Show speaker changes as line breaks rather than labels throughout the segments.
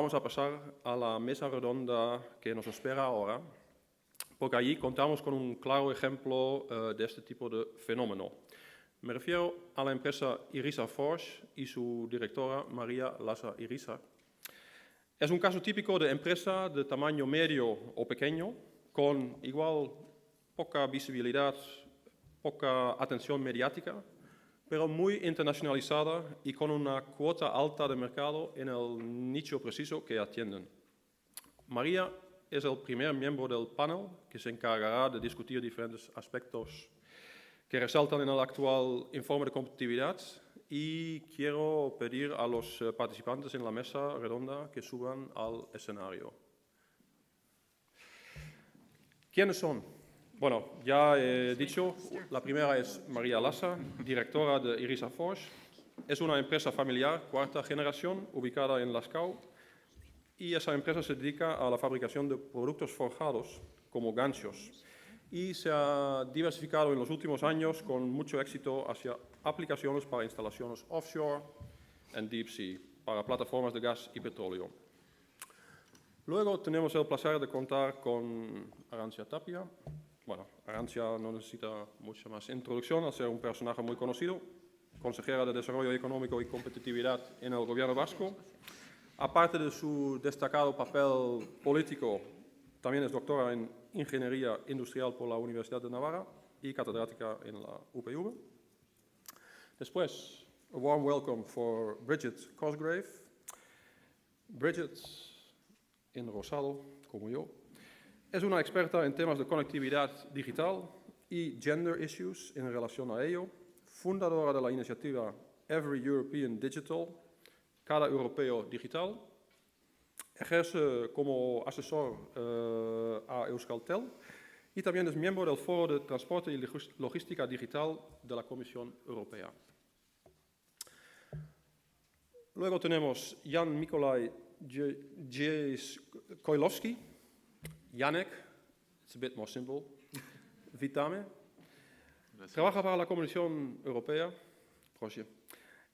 Vamos a pasar a la mesa redonda que nos espera ahora, porque allí contamos con un claro ejemplo de este tipo de fenómeno. Me refiero a la empresa Irisa Forge y su directora María Lassa Irisa. Es un caso típico de empresa de tamaño medio o pequeño, con igual poca visibilidad, poca atención mediática, pero muy internacionalizada y con una cuota alta de mercado en el nicho preciso que atienden. María es el primer miembro del panel que se encargará de discutir diferentes aspectos que resaltan en el actual informe de competitividad y quiero pedir a los participantes en la mesa redonda que suban al escenario. ¿Quiénes son? Bueno, ya he dicho, la primera es María Lassa, directora de Irisa Forge. Es una empresa familiar, cuarta generación, ubicada en Lascaux, y esa empresa se dedica a la fabricación de productos forjados, como ganchos, y se ha diversificado en los últimos años con mucho éxito hacia aplicaciones para instalaciones offshore en deep sea, para plataformas de gas y petróleo. Luego tenemos el placer de contar con Arantxa Tapia. Bueno, Arantxa no necesita mucha más introducción al ser un personaje muy conocido, consejera de Desarrollo Económico y Competitividad en el Gobierno vasco. Aparte de su destacado papel político, también es doctora en Ingeniería Industrial por la Universidad de Navarra y catedrática en la UPV. Después, a warm welcome for Bridget Cosgrave. Bridget, en rosado, como yo, es una experta en temas de conectividad digital y gender issues en relación a ello, fundadora de la iniciativa Every European Digital, Cada Europeo Digital, ejerce como asesor a Euskaltel y también es miembro del Foro de Transporte y Logística Digital de la Comisión Europea. Luego tenemos Jan Nikolai Koilowski. Janek, it's a bit more simple. Vitame. Trabaja para la Comisión Europea. Proszę.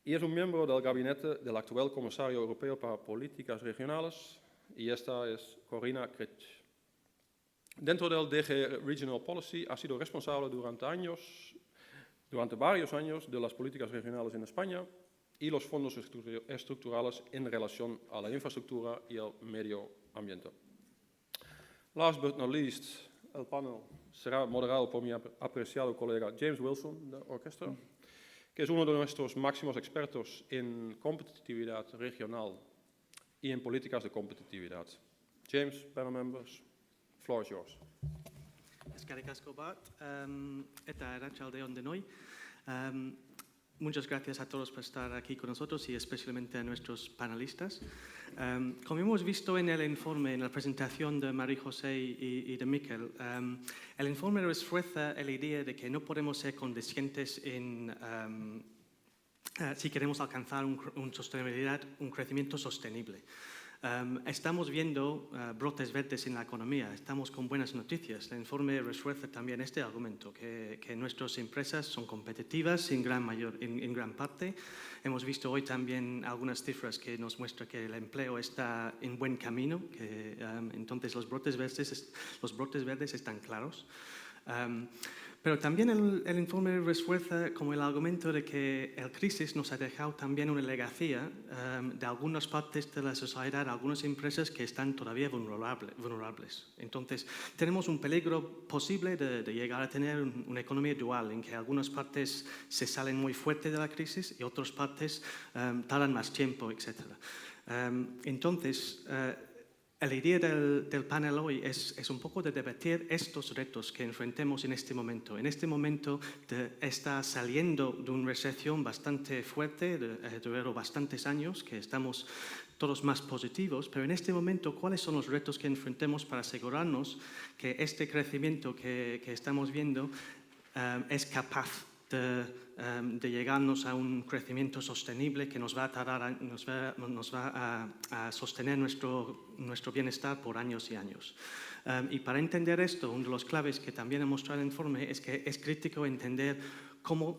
Y es un miembro del gabinete del actual comisario europeo para políticas regionales, y esta es Corina Kretsch. Dentro del DG Regional Policy ha sido responsable durante varios años de las políticas regionales en España y los fondos estructurales en relación a la infraestructura y el medio ambiente. Last but not least, el panel será moderado por mi apreciado colega James Wilson, de Orchestra, que es uno de nuestros máximos expertos en competitividad regional y en políticas de competitividad. James, panel members, floor is yours.
Eskerrik asko bat, eta arratsaldeon denoi. Muchas gracias a todos por estar aquí con nosotros y especialmente a nuestros panelistas. Como hemos visto en el informe, en la presentación de María José y de Miquel, el informe refuerza la idea de que no podemos ser condescendientes si queremos alcanzar un crecimiento sostenible. Estamos viendo brotes verdes en la economía, estamos con buenas noticias. El informe refuerza también este argumento, que nuestras empresas son competitivas en gran parte. Hemos visto hoy también algunas cifras que nos muestran que el empleo está en buen camino, entonces los brotes verdes están claros. Pero también el informe refuerza como el argumento de que la crisis nos ha dejado también una legacía de algunas partes de la sociedad, algunas empresas que están todavía vulnerables. Entonces, tenemos un peligro posible de llegar a tener una economía dual, en que algunas partes se salen muy fuerte de la crisis y otras partes tardan más tiempo, etc. Entonces, la idea del panel hoy es un poco de debatir estos retos que enfrentemos en este momento. En este momento está saliendo de una recesión bastante fuerte, durante bastantes años, que estamos todos más positivos, pero en este momento, ¿cuáles son los retos que enfrentemos para asegurarnos que este crecimiento que estamos viendo es capaz de llegarnos a un crecimiento sostenible que nos va a sostener nuestro bienestar por años y años? Y para entender esto, uno de los claves que también ha mostrado el informe es que es crítico entender cómo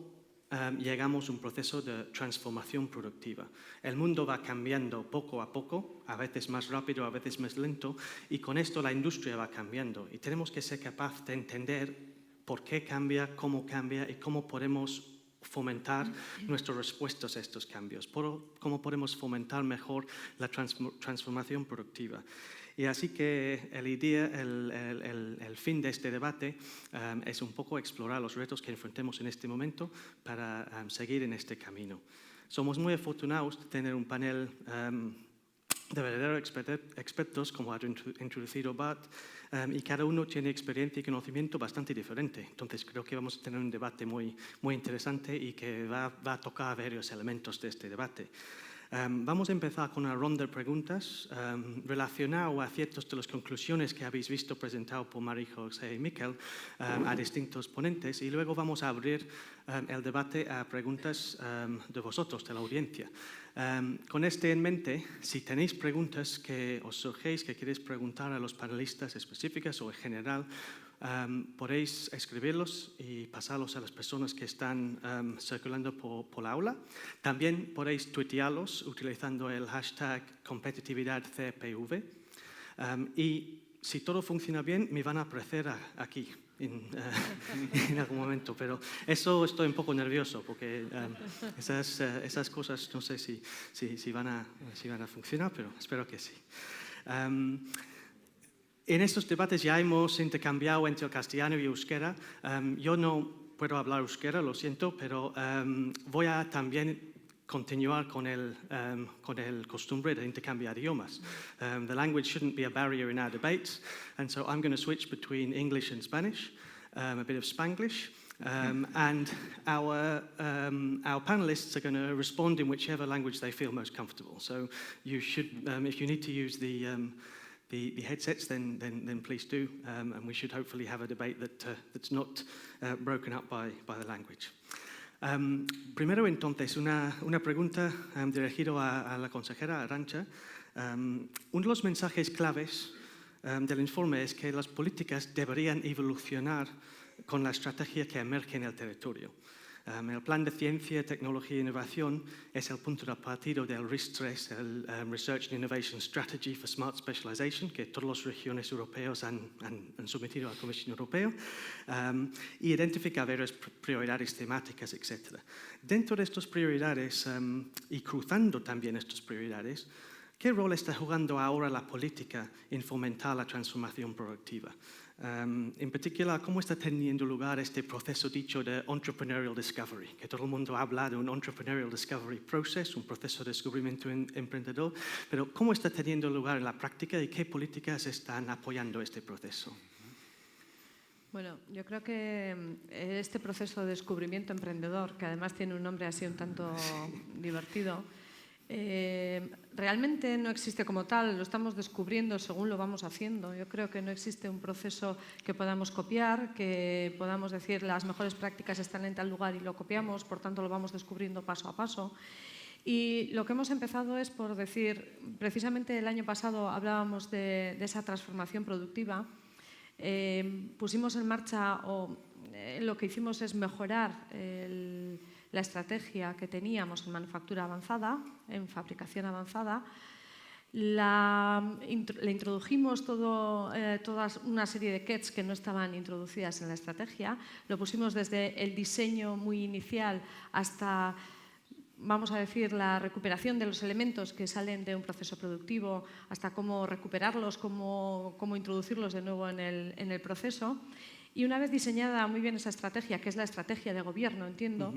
llegamos a un proceso de transformación productiva. El mundo va cambiando poco a poco, a veces más rápido, a veces más lento, y con esto la industria va cambiando. Y tenemos que ser capaces de entender por qué cambia, cómo cambia y cómo podemos fomentar nuestras respuestas a estos cambios, cómo podemos fomentar mejor la transformación productiva. Y así que el fin de este debate es un poco explorar los retos que enfrentemos en este momento para seguir en este camino. Somos muy afortunados de tener un panel de verdaderos expertos, como ha introducido Bart, y cada uno tiene experiencia y conocimiento bastante diferente. Entonces creo que vamos a tener un debate muy interesante y que va a tocar varios elementos de este debate. Vamos a empezar con una ronda de preguntas relacionadas a ciertas de las conclusiones que habéis visto presentado por María José y Miquel a distintos ponentes, y luego vamos a abrir el debate a preguntas de vosotros, de la audiencia. Con esto en mente, si tenéis preguntas que os surgéis, que queréis preguntar a los panelistas específicas o en general, podéis escribirlos y pasarlos a las personas que están circulando por la aula. También podéis tuitearlos utilizando el hashtag competitividadcpv. Y si todo funciona bien, me van a aparecer aquí en algún momento, pero eso estoy un poco nervioso porque esas cosas no sé si van a funcionar, pero espero que sí. En estos debates ya hemos intercambiado entre el castellano y euskera. Yo no puedo hablar euskera, lo siento, pero voy a también continuar con el costumbre de intercambiar idiomas. The language shouldn't be a barrier in our debates, and so I'm going to switch between English and Spanish, a bit of Spanglish, and our panelists are going to respond in whichever language they feel most comfortable. So you should, if you need to use the headsets, then please do, and we should hopefully have a debate that's not broken up by the language. Primero, entonces, una pregunta dirigida a la consejera Arantxa. Uno de los mensajes claves del informe es que las políticas deberían evolucionar con la estrategia que emerge en el territorio. El Plan de Ciencia, Tecnología e Innovación es el punto de partida del RIS3, el Research and Innovation Strategy for Smart Specialization, que todas las regiones europeas han sometido a la Comisión Europea, y identifica varias prioridades temáticas, etc. Dentro de estas prioridades, y cruzando también estas prioridades, ¿qué rol está jugando ahora la política en fomentar la transformación productiva? En particular, ¿cómo está teniendo lugar este proceso dicho de entrepreneurial discovery? Que todo el mundo habla de un entrepreneurial discovery process, un proceso de descubrimiento emprendedor, pero ¿cómo está teniendo lugar en la práctica y qué políticas están apoyando este proceso?
Bueno, yo creo que este proceso de descubrimiento emprendedor, que además tiene un nombre así un tanto divertido, realmente no existe como tal, lo estamos descubriendo según lo vamos haciendo. Yo creo que no existe un proceso que podamos copiar, que podamos decir las mejores prácticas están en tal lugar y lo copiamos, por tanto lo vamos descubriendo paso a paso. Y lo que hemos empezado es por decir, precisamente el año pasado hablábamos de esa transformación productiva, pusimos en marcha, lo que hicimos es mejorar la estrategia que teníamos en manufactura avanzada, en fabricación avanzada. Le introdujimos toda una serie de kits que no estaban introducidas en la estrategia. Lo pusimos desde el diseño muy inicial hasta, vamos a decir, la recuperación de los elementos que salen de un proceso productivo, hasta cómo recuperarlos, cómo introducirlos de nuevo en el proceso. Y una vez diseñada muy bien esa estrategia, que es la estrategia de gobierno, entiendo,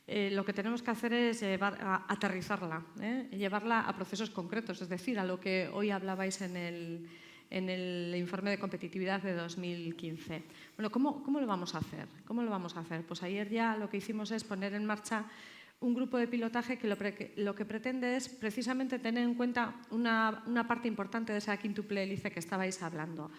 lo que tenemos que hacer es aterrizarla, llevarla a procesos concretos, es decir, a lo que hoy hablabais en el informe de competitividad de 2015. Bueno, ¿cómo lo vamos a hacer? ¿Cómo lo vamos a hacer? Pues ayer ya lo que hicimos es poner en marcha un grupo de pilotaje que lo que pretende es precisamente tener en cuenta una parte importante de esa quíntuple hélice que estabais hablando.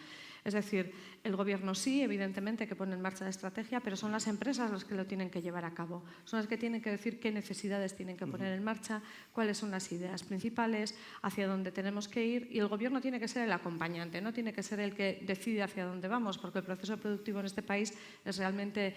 Es decir, el Gobierno sí, evidentemente, que pone en marcha la estrategia, pero son las empresas las que lo tienen que llevar a cabo. Son las que tienen que decir qué necesidades tienen que poner en marcha, cuáles son las ideas principales, hacia dónde tenemos que ir, y el Gobierno tiene que ser el acompañante, no tiene que ser el que decide hacia dónde vamos, porque el proceso productivo en este país es realmente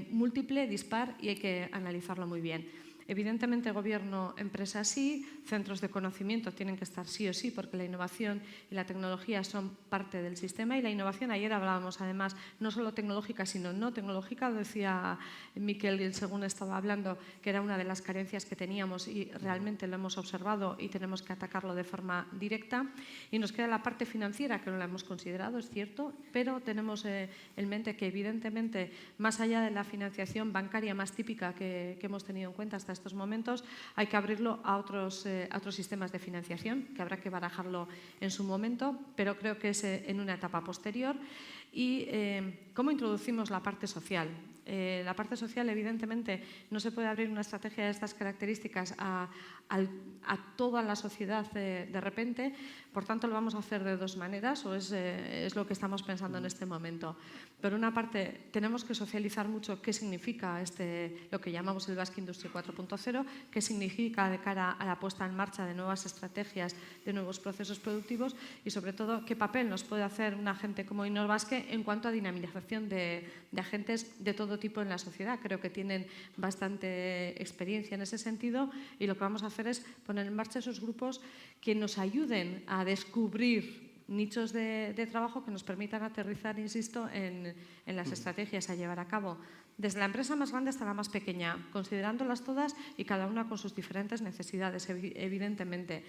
múltiple, dispar, y hay que analizarlo muy bien. Evidentemente, gobierno, empresa sí, centros de conocimiento tienen que estar sí o sí, porque la innovación y la tecnología son parte del sistema, y la innovación, ayer hablábamos además, no solo tecnológica, sino no tecnológica, decía Miquel según estaba hablando, que era una de las carencias que teníamos y realmente lo hemos observado y tenemos que atacarlo de forma directa. Y nos queda la parte financiera, que no la hemos considerado, es cierto, pero tenemos en mente que evidentemente, más allá de la financiación bancaria más típica que hemos tenido en cuenta hasta estos momentos, hay que abrirlo a otros sistemas de financiación, que habrá que barajarlo en su momento, pero creo que es en una etapa posterior. Y ¿cómo introducimos la parte social? La parte social, evidentemente, no se puede abrir una estrategia de estas características a toda la sociedad de repente. Por tanto, lo vamos a hacer de dos maneras, o es lo que estamos pensando en este momento. Por una parte, tenemos que socializar mucho qué significa lo que llamamos el Basque Industry 4.0, qué significa de cara a la puesta en marcha de nuevas estrategias, de nuevos procesos productivos, y sobre todo qué papel nos puede hacer un agente como Innobasque en cuanto a dinamización de agentes de todo tipo en la sociedad. Creo que tienen bastante experiencia en ese sentido, y lo que vamos a hacer es poner en marcha esos grupos que nos ayuden a descubrir nichos de trabajo que nos permitan aterrizar, insisto, en las estrategias a llevar a cabo. Desde la empresa más grande hasta la más pequeña, considerándolas todas y cada una con sus diferentes necesidades, evidentemente.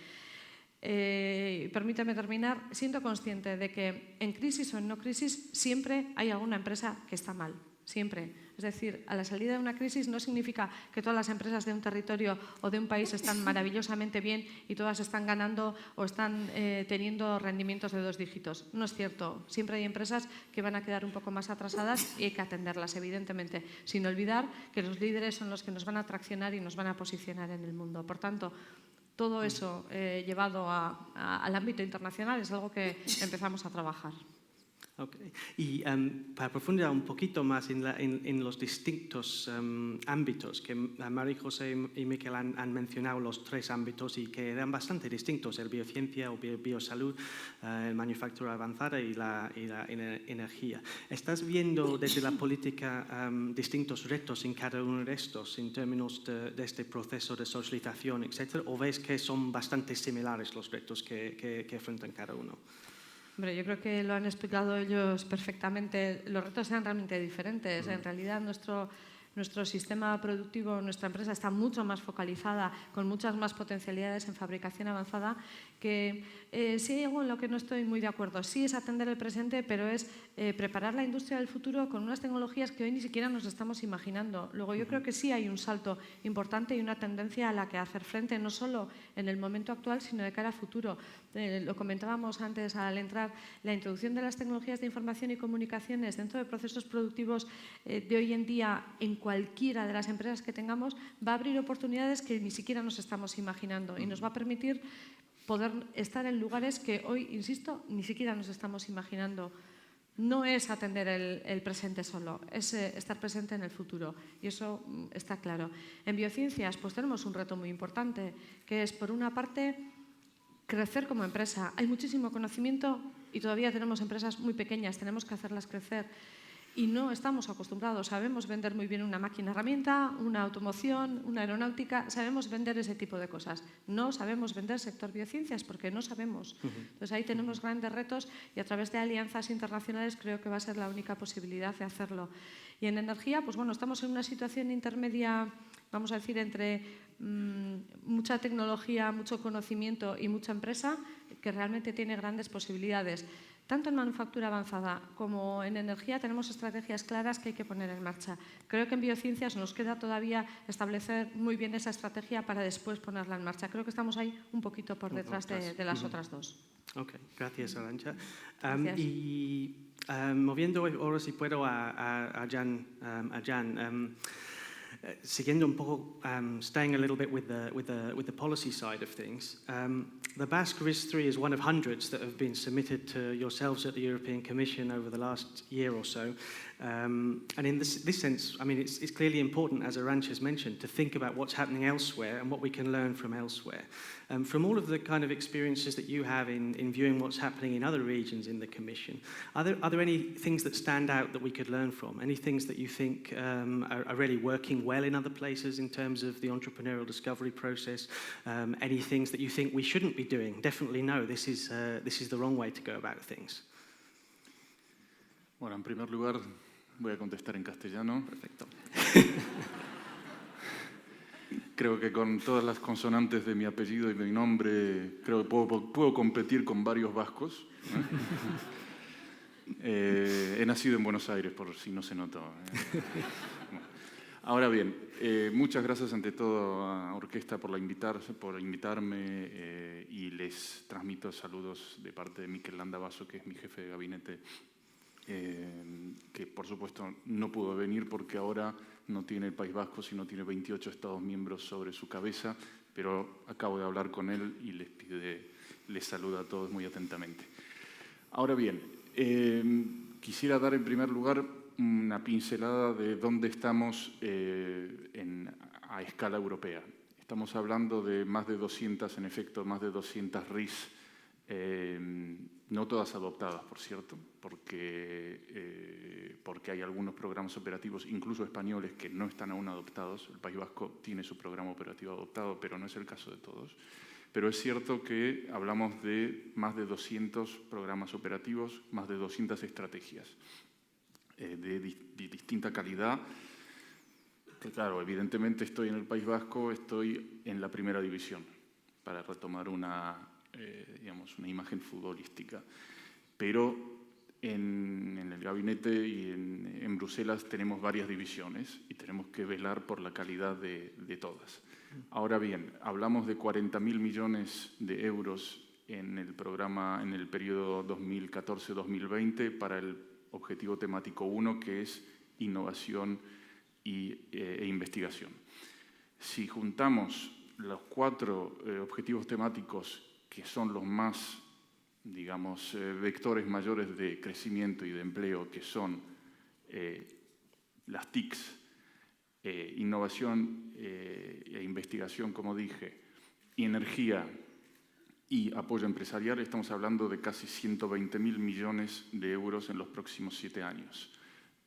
Permítame terminar siendo consciente de que en crisis o en no crisis siempre hay alguna empresa que está mal, siempre. Es decir, a la salida de una crisis no significa que todas las empresas de un territorio o de un país están maravillosamente bien y todas están ganando o están teniendo rendimientos de 2 dígitos. No es cierto. Siempre hay empresas que van a quedar un poco más atrasadas y hay que atenderlas, evidentemente, sin olvidar que los líderes son los que nos van a traccionar y nos van a posicionar en el mundo. Por tanto, todo eso llevado al ámbito internacional es algo que empezamos a trabajar.
Okay. Y para profundizar un poquito más en los distintos ámbitos que María José y Miquel han mencionado, los 3 ámbitos, y que eran bastante distintos: el biociencia o biosalud, el manufactura avanzada y la energía. ¿Estás viendo desde la política distintos retos en cada uno de estos en términos de este proceso de socialización, etcétera? ¿O ves que son bastante similares los retos que enfrentan cada uno?
Hombre, yo creo que lo han explicado ellos perfectamente. Los retos eran realmente diferentes. En realidad, nuestro sistema productivo, nuestra empresa está mucho más focalizada, con muchas más potencialidades en fabricación avanzada, que si hay algo en lo que no estoy muy de acuerdo. Sí es atender el presente, pero es preparar la industria del futuro con unas tecnologías que hoy ni siquiera nos estamos imaginando. Luego, yo creo que sí hay un salto importante y una tendencia a la que hacer frente, no solo en el momento actual, sino de cara a futuro. Lo comentábamos antes al entrar, la introducción de las tecnologías de información y comunicaciones dentro de procesos productivos de hoy en día en cualquiera de las empresas que tengamos va a abrir oportunidades que ni siquiera nos estamos imaginando y nos va a permitir poder estar en lugares que hoy, insisto, ni siquiera nos estamos imaginando. No es atender el presente solo, es estar presente en el futuro, y eso está claro. En biociencias pues tenemos un reto muy importante, que es, por una parte, crecer como empresa. Hay muchísimo conocimiento y todavía tenemos empresas muy pequeñas, tenemos que hacerlas crecer. Y no estamos acostumbrados, sabemos vender muy bien una máquina herramienta, una automoción, una aeronáutica, sabemos vender ese tipo de cosas. No sabemos vender sector biociencias porque no sabemos. Entonces ahí tenemos grandes retos y a través de alianzas internacionales creo que va a ser la única posibilidad de hacerlo. Y en energía, pues bueno, estamos en una situación intermedia, vamos a decir, entre mucha tecnología, mucho conocimiento y mucha empresa, que realmente tiene grandes posibilidades. Tanto en manufactura avanzada como en energía tenemos estrategias claras que hay que poner en marcha. Creo que en biociencias nos queda todavía establecer muy bien esa estrategia para después ponerla en marcha. Creo que estamos ahí un poquito por detrás de las otras dos.
Ok, gracias, Arantxa.
Gracias.
Y moviendo ahora, si puedo, a Jan. Siguiendo un poco, staying a little bit with the policy side of things, the Basque RIS3 is one of hundreds that have been submitted to yourselves at the European Commission over the last year or so. And in this sense, I mean, it's clearly important, as Arantxa has mentioned, to think about what's happening elsewhere and what we can learn from elsewhere. From all of the kind of experiences that you have in viewing what's happening in other regions in the Commission, are there any things that stand out that we could learn from? Any things that you think are really working well in other places in terms of the entrepreneurial discovery process? Any things that you think we shouldn't be doing? Definitely no, this is the wrong way to go about things.
Bueno, en primer lugar, voy a contestar en castellano.
Perfecto.
Creo que con todas las consonantes de mi apellido y mi nombre, creo que puedo competir con varios vascos. He nacido en Buenos Aires, por si no se notó. Ahora bien, muchas gracias ante todo a Orquesta por invitarme y les transmito saludos de parte de Mikel Landavaso, que es mi jefe de gabinete, que por supuesto no pudo venir porque ahora no tiene el País Vasco, sino tiene 28 Estados miembros sobre su cabeza, pero acabo de hablar con él y les saluda a todos muy atentamente. Ahora bien, quisiera dar en primer lugar una pincelada de dónde estamos a escala europea. Estamos hablando de más de 200, en efecto, más de 200 RIS, no todas adoptadas, por cierto, porque hay algunos programas operativos, incluso españoles, que no están aún adoptados. El País Vasco tiene su programa operativo adoptado, pero no es el caso de todos. Pero es cierto que hablamos de más de 200 programas operativos, más de 200 estrategias de distinta calidad. Claro, evidentemente estoy en el País Vasco, estoy en la primera división, para retomar una imagen futbolística. Pero en el gabinete y en Bruselas tenemos varias divisiones y tenemos que velar por la calidad de todas. Ahora bien, hablamos de 40.000 millones de euros en el programa, en el periodo 2014-2020 para el objetivo temático 1, que es innovación e investigación. Si juntamos los 4 objetivos temáticos que son los más, digamos, vectores mayores de crecimiento y de empleo, que son las TICs, innovación e investigación, como dije, y energía y apoyo empresarial, estamos hablando de casi 120.000 millones de euros en los próximos 7 años,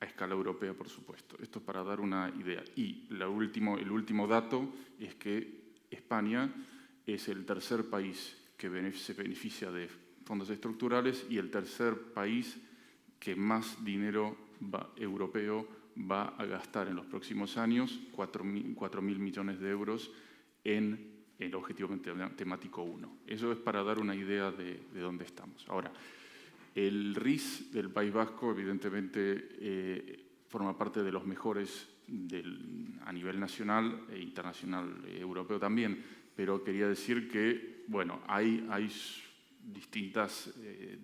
a escala europea, por supuesto. Esto es para dar una idea. Y el último dato es que España es el tercer país que se beneficia de fondos estructurales y el tercer país que más dinero europeo va a gastar en los próximos años, 4.000 millones de euros en el objetivo temático 1. Eso es para dar una idea de dónde estamos. Ahora, el RIS del País Vasco, evidentemente, forma parte de los mejores a nivel nacional e internacional, europeo también, pero quería decir que, bueno, hay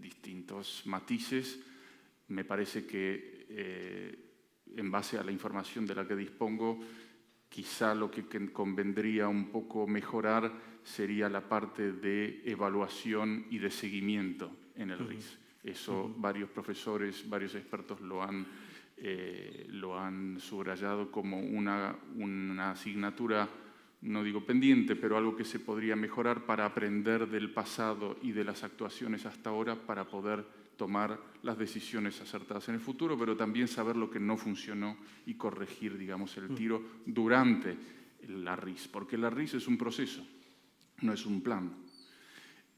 distintos matices. Me parece que en base a la información de la que dispongo, quizá lo que convendría un poco mejorar sería la parte de evaluación y de seguimiento en el RIS. Eso varios profesores, varios expertos lo han subrayado como una asignatura, no digo pendiente, pero algo que se podría mejorar para aprender del pasado y de las actuaciones hasta ahora para poder tomar las decisiones acertadas en el futuro, pero también saber lo que no funcionó y corregir, digamos, el tiro durante la RIS. Porque la RIS es un proceso, no es un plan.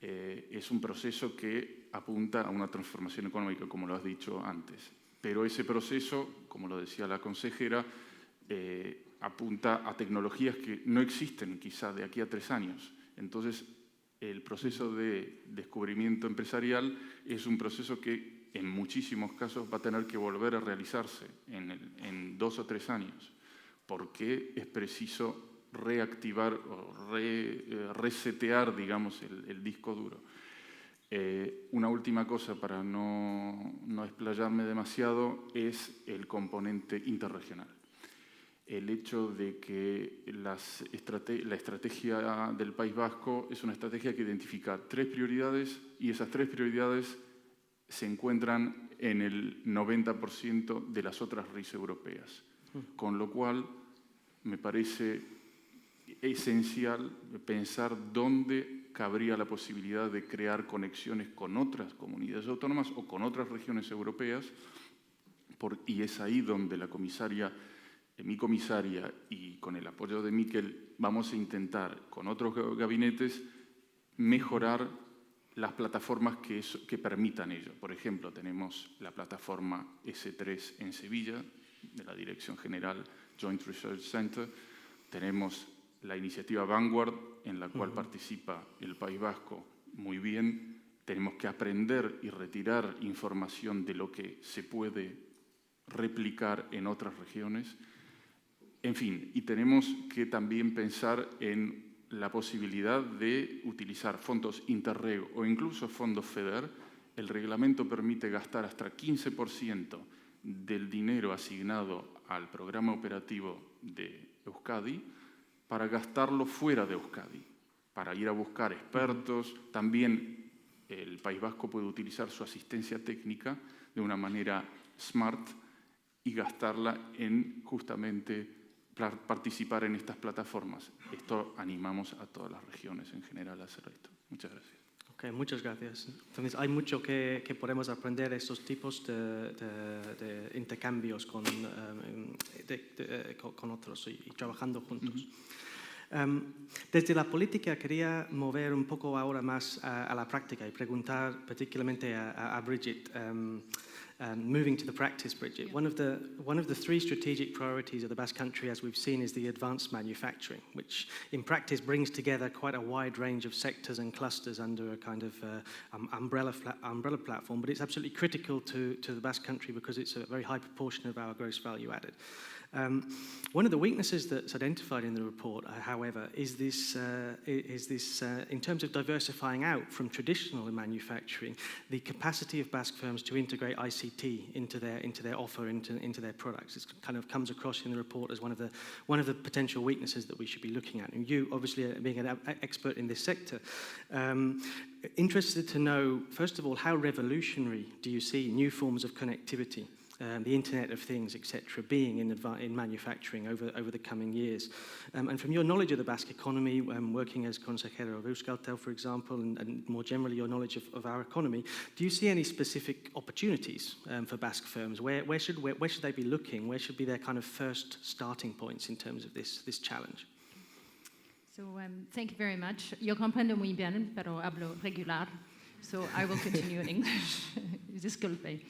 Es un proceso que apunta a una transformación económica, como lo has dicho antes. Pero ese proceso, como lo decía la consejera, apunta a tecnologías que no existen quizá de aquí a 3 años. Entonces, el proceso de descubrimiento empresarial es un proceso que en muchísimos casos va a tener que volver a realizarse en 2 o 3 años, porque es preciso reactivar o resetear, digamos, el disco duro. Una última cosa, para no explayarme demasiado, es el componente interregional. el hecho de que la estrategia del País Vasco es una estrategia que identifica 3 prioridades y esas 3 prioridades se encuentran en el 90% de las otras RIS europeas. Con lo cual, me parece esencial pensar dónde cabría la posibilidad de crear conexiones con otras comunidades autónomas o con otras regiones europeas, y es ahí donde mi comisaria y con el apoyo de Miquel vamos a intentar con otros gabinetes mejorar las plataformas que permitan ello. Por ejemplo, tenemos la plataforma S3 en Sevilla, de la Dirección General Joint Research Center. Tenemos la iniciativa Vanguard, en la cual participa el País Vasco muy bien. Tenemos que aprender y retirar información de lo que se puede replicar en otras regiones. En fin, y tenemos que también pensar en la posibilidad de utilizar fondos Interreg o incluso fondos FEDER. El reglamento permite gastar hasta 15% del dinero asignado al programa operativo de Euskadi para gastarlo fuera de Euskadi, para ir a buscar expertos. También el País Vasco puede utilizar su asistencia técnica de una manera smart y gastarla en justamente participar en estas plataformas. Esto animamos a todas las regiones en general a hacer esto. Muchas gracias.
Ok, muchas gracias. Entonces, hay mucho que podemos aprender de estos tipos de intercambios con otros y trabajando juntos. Desde la política quería mover un poco ahora más a la práctica y preguntar particularmente a Bridget. Moving to the practice, Bridget,
Yeah.
one of the 3 strategic priorities of the Basque Country, as we've seen, is the advanced manufacturing, which in practice brings together quite a wide range of sectors and clusters under a kind of umbrella platform. But it's absolutely critical to the Basque Country because it's a very high proportion of our gross value added. One of the weaknesses that's identified in the report, however, is this in terms of diversifying out from traditional manufacturing, the capacity of Basque firms to integrate ICT into their offer, into their products. It kind of comes across in the report as one of the potential weaknesses that we should be looking at. And you, obviously, being an expert in this sector, interested to know, first of all, how revolutionary do you see new forms of connectivity, the Internet of Things, etc., being in manufacturing over the coming years? And from your knowledge of the Basque economy, working as consejero of Euskaltel, for example, and more generally your knowledge of our economy, do you see any specific opportunities for Basque firms? Where should they be looking? Where should be their kind of first starting points in terms of this challenge?
So thank you very much. Yo comprendo muy bien, pero hablo regular, so I will continue in English. Disculpe.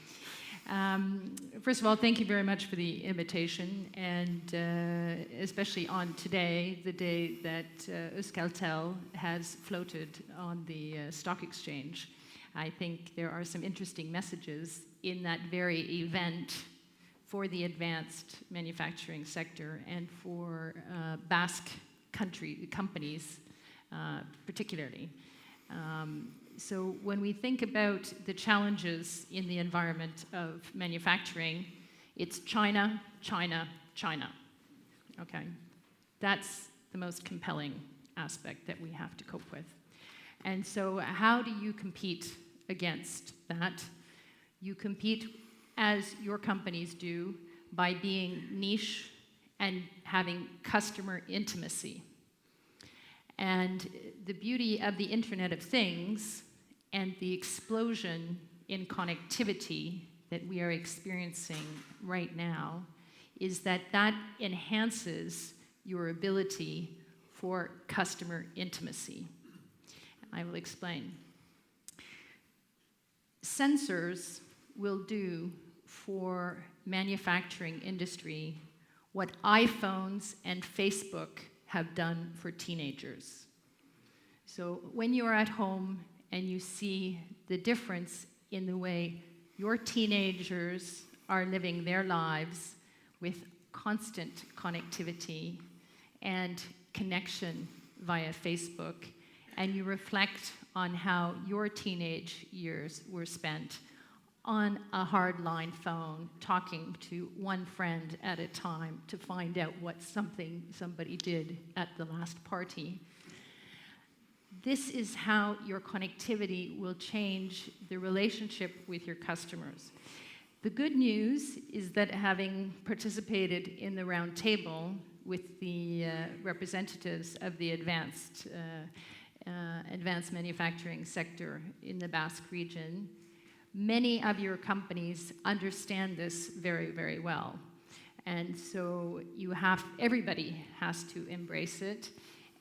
First of all, thank you very much for the invitation, and especially on today, the day that Euskaltel has floated on the stock exchange. I think there are some interesting messages in that very event for the advanced manufacturing sector and for Basque companies particularly. So when we think about the challenges in the environment of manufacturing, it's China, China, China. Okay? That's the most compelling aspect that we have to cope with. And so how do you compete against that? You compete, as your companies do, by being niche and having customer intimacy. And the beauty of the Internet of Things and the explosion in connectivity that we are experiencing right now is that enhances your ability for customer intimacy. I will explain. Sensors will do for manufacturing industry what iPhones and Facebook have done for teenagers. So when you are at home and you see the difference in the way your teenagers are living their lives with constant connectivity and connection via Facebook, and you reflect on how your teenage years were spent on a hardline phone, talking to one friend at a time to find out what somebody did at the last party. This is how your connectivity will change the relationship with your customers. The good news is that having participated in the round table with the representatives of the advanced manufacturing sector in the Basque region, many of your companies understand this very, very well. And so everybody has to embrace it.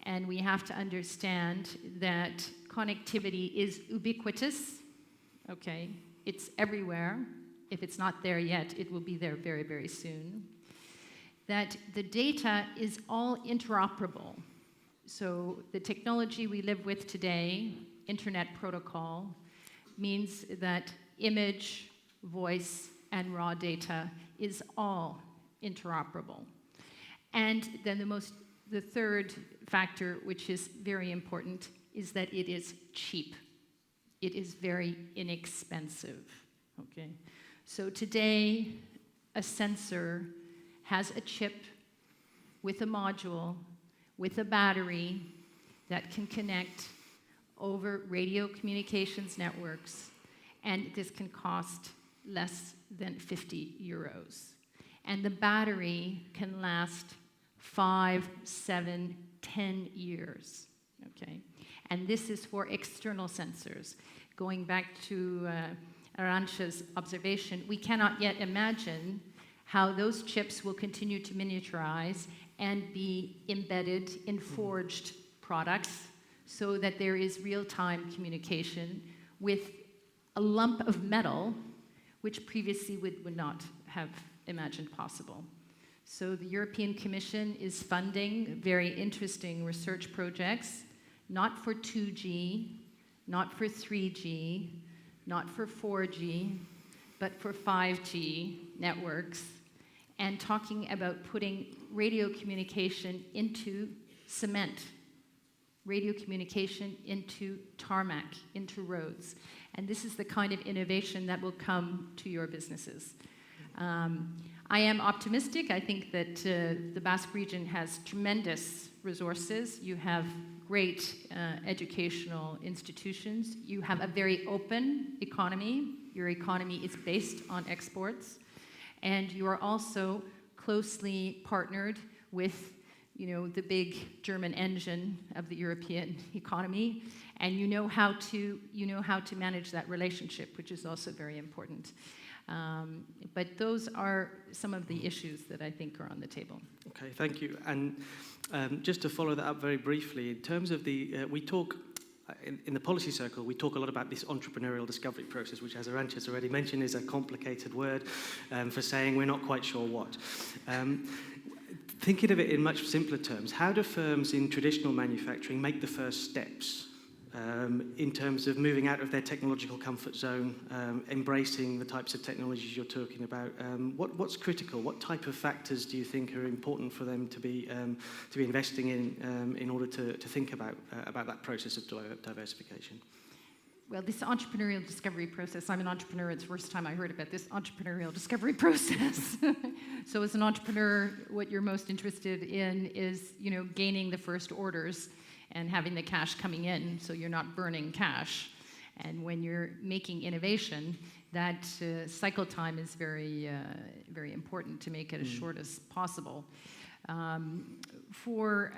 And we have to understand that connectivity is ubiquitous, okay? It's everywhere. If it's not there yet, it will be there very, very soon. That the data is all interoperable. So the technology we live with today, Internet Protocol, means that image, voice, and raw data is all interoperable. And then the third factor, which is very important, is that it is cheap. It is very inexpensive, okay? So today, a sensor has a chip with a module, with a battery that can connect over radio communications networks, and this can cost less than 50 euros. And the battery can last 5, 7, 10 years, okay? And this is for external sensors. Going back to Arantxa's observation, we cannot yet imagine how those chips will continue to miniaturize and be embedded in forged products so that there is real-time communication with a lump of metal, which previously would not have imagined possible. So the European Commission is funding very interesting research projects, not for 2G, not for 3G, not for 4G, but for 5G networks, and talking about putting radio communication into cement, radio communication into tarmac, into roads. And this is the kind of innovation that will come to your businesses. I am optimistic. I think that the Basque region has tremendous resources. You have great educational institutions. You have a very open economy. Your economy is based on exports. And you are also closely partnered with, the big German engine of the European economy, and you know how to manage that relationship, which is also very important. But those are some of the issues that I think are on the table.
Okay, thank you. And just to follow that up very briefly, in terms of we talk, in the policy circle, we talk a lot about this entrepreneurial discovery process, which, as Arantxa has already mentioned, is a complicated word for saying we're not quite sure what. Thinking of it in much simpler terms, how do firms in traditional manufacturing make the first steps in terms of moving out of their technological comfort zone, embracing the types of technologies you're talking about? What's critical? What type of factors do you think are important for them to be investing in order to think about that process of diversification?
Well, this entrepreneurial discovery process, I'm an entrepreneur. It's the first time I heard about this entrepreneurial discovery process. So as an entrepreneur, what you're most interested in is, gaining the first orders and having the cash coming in, so you're not burning cash. And when you're making innovation, that cycle time is very, very important to make it as short as possible. For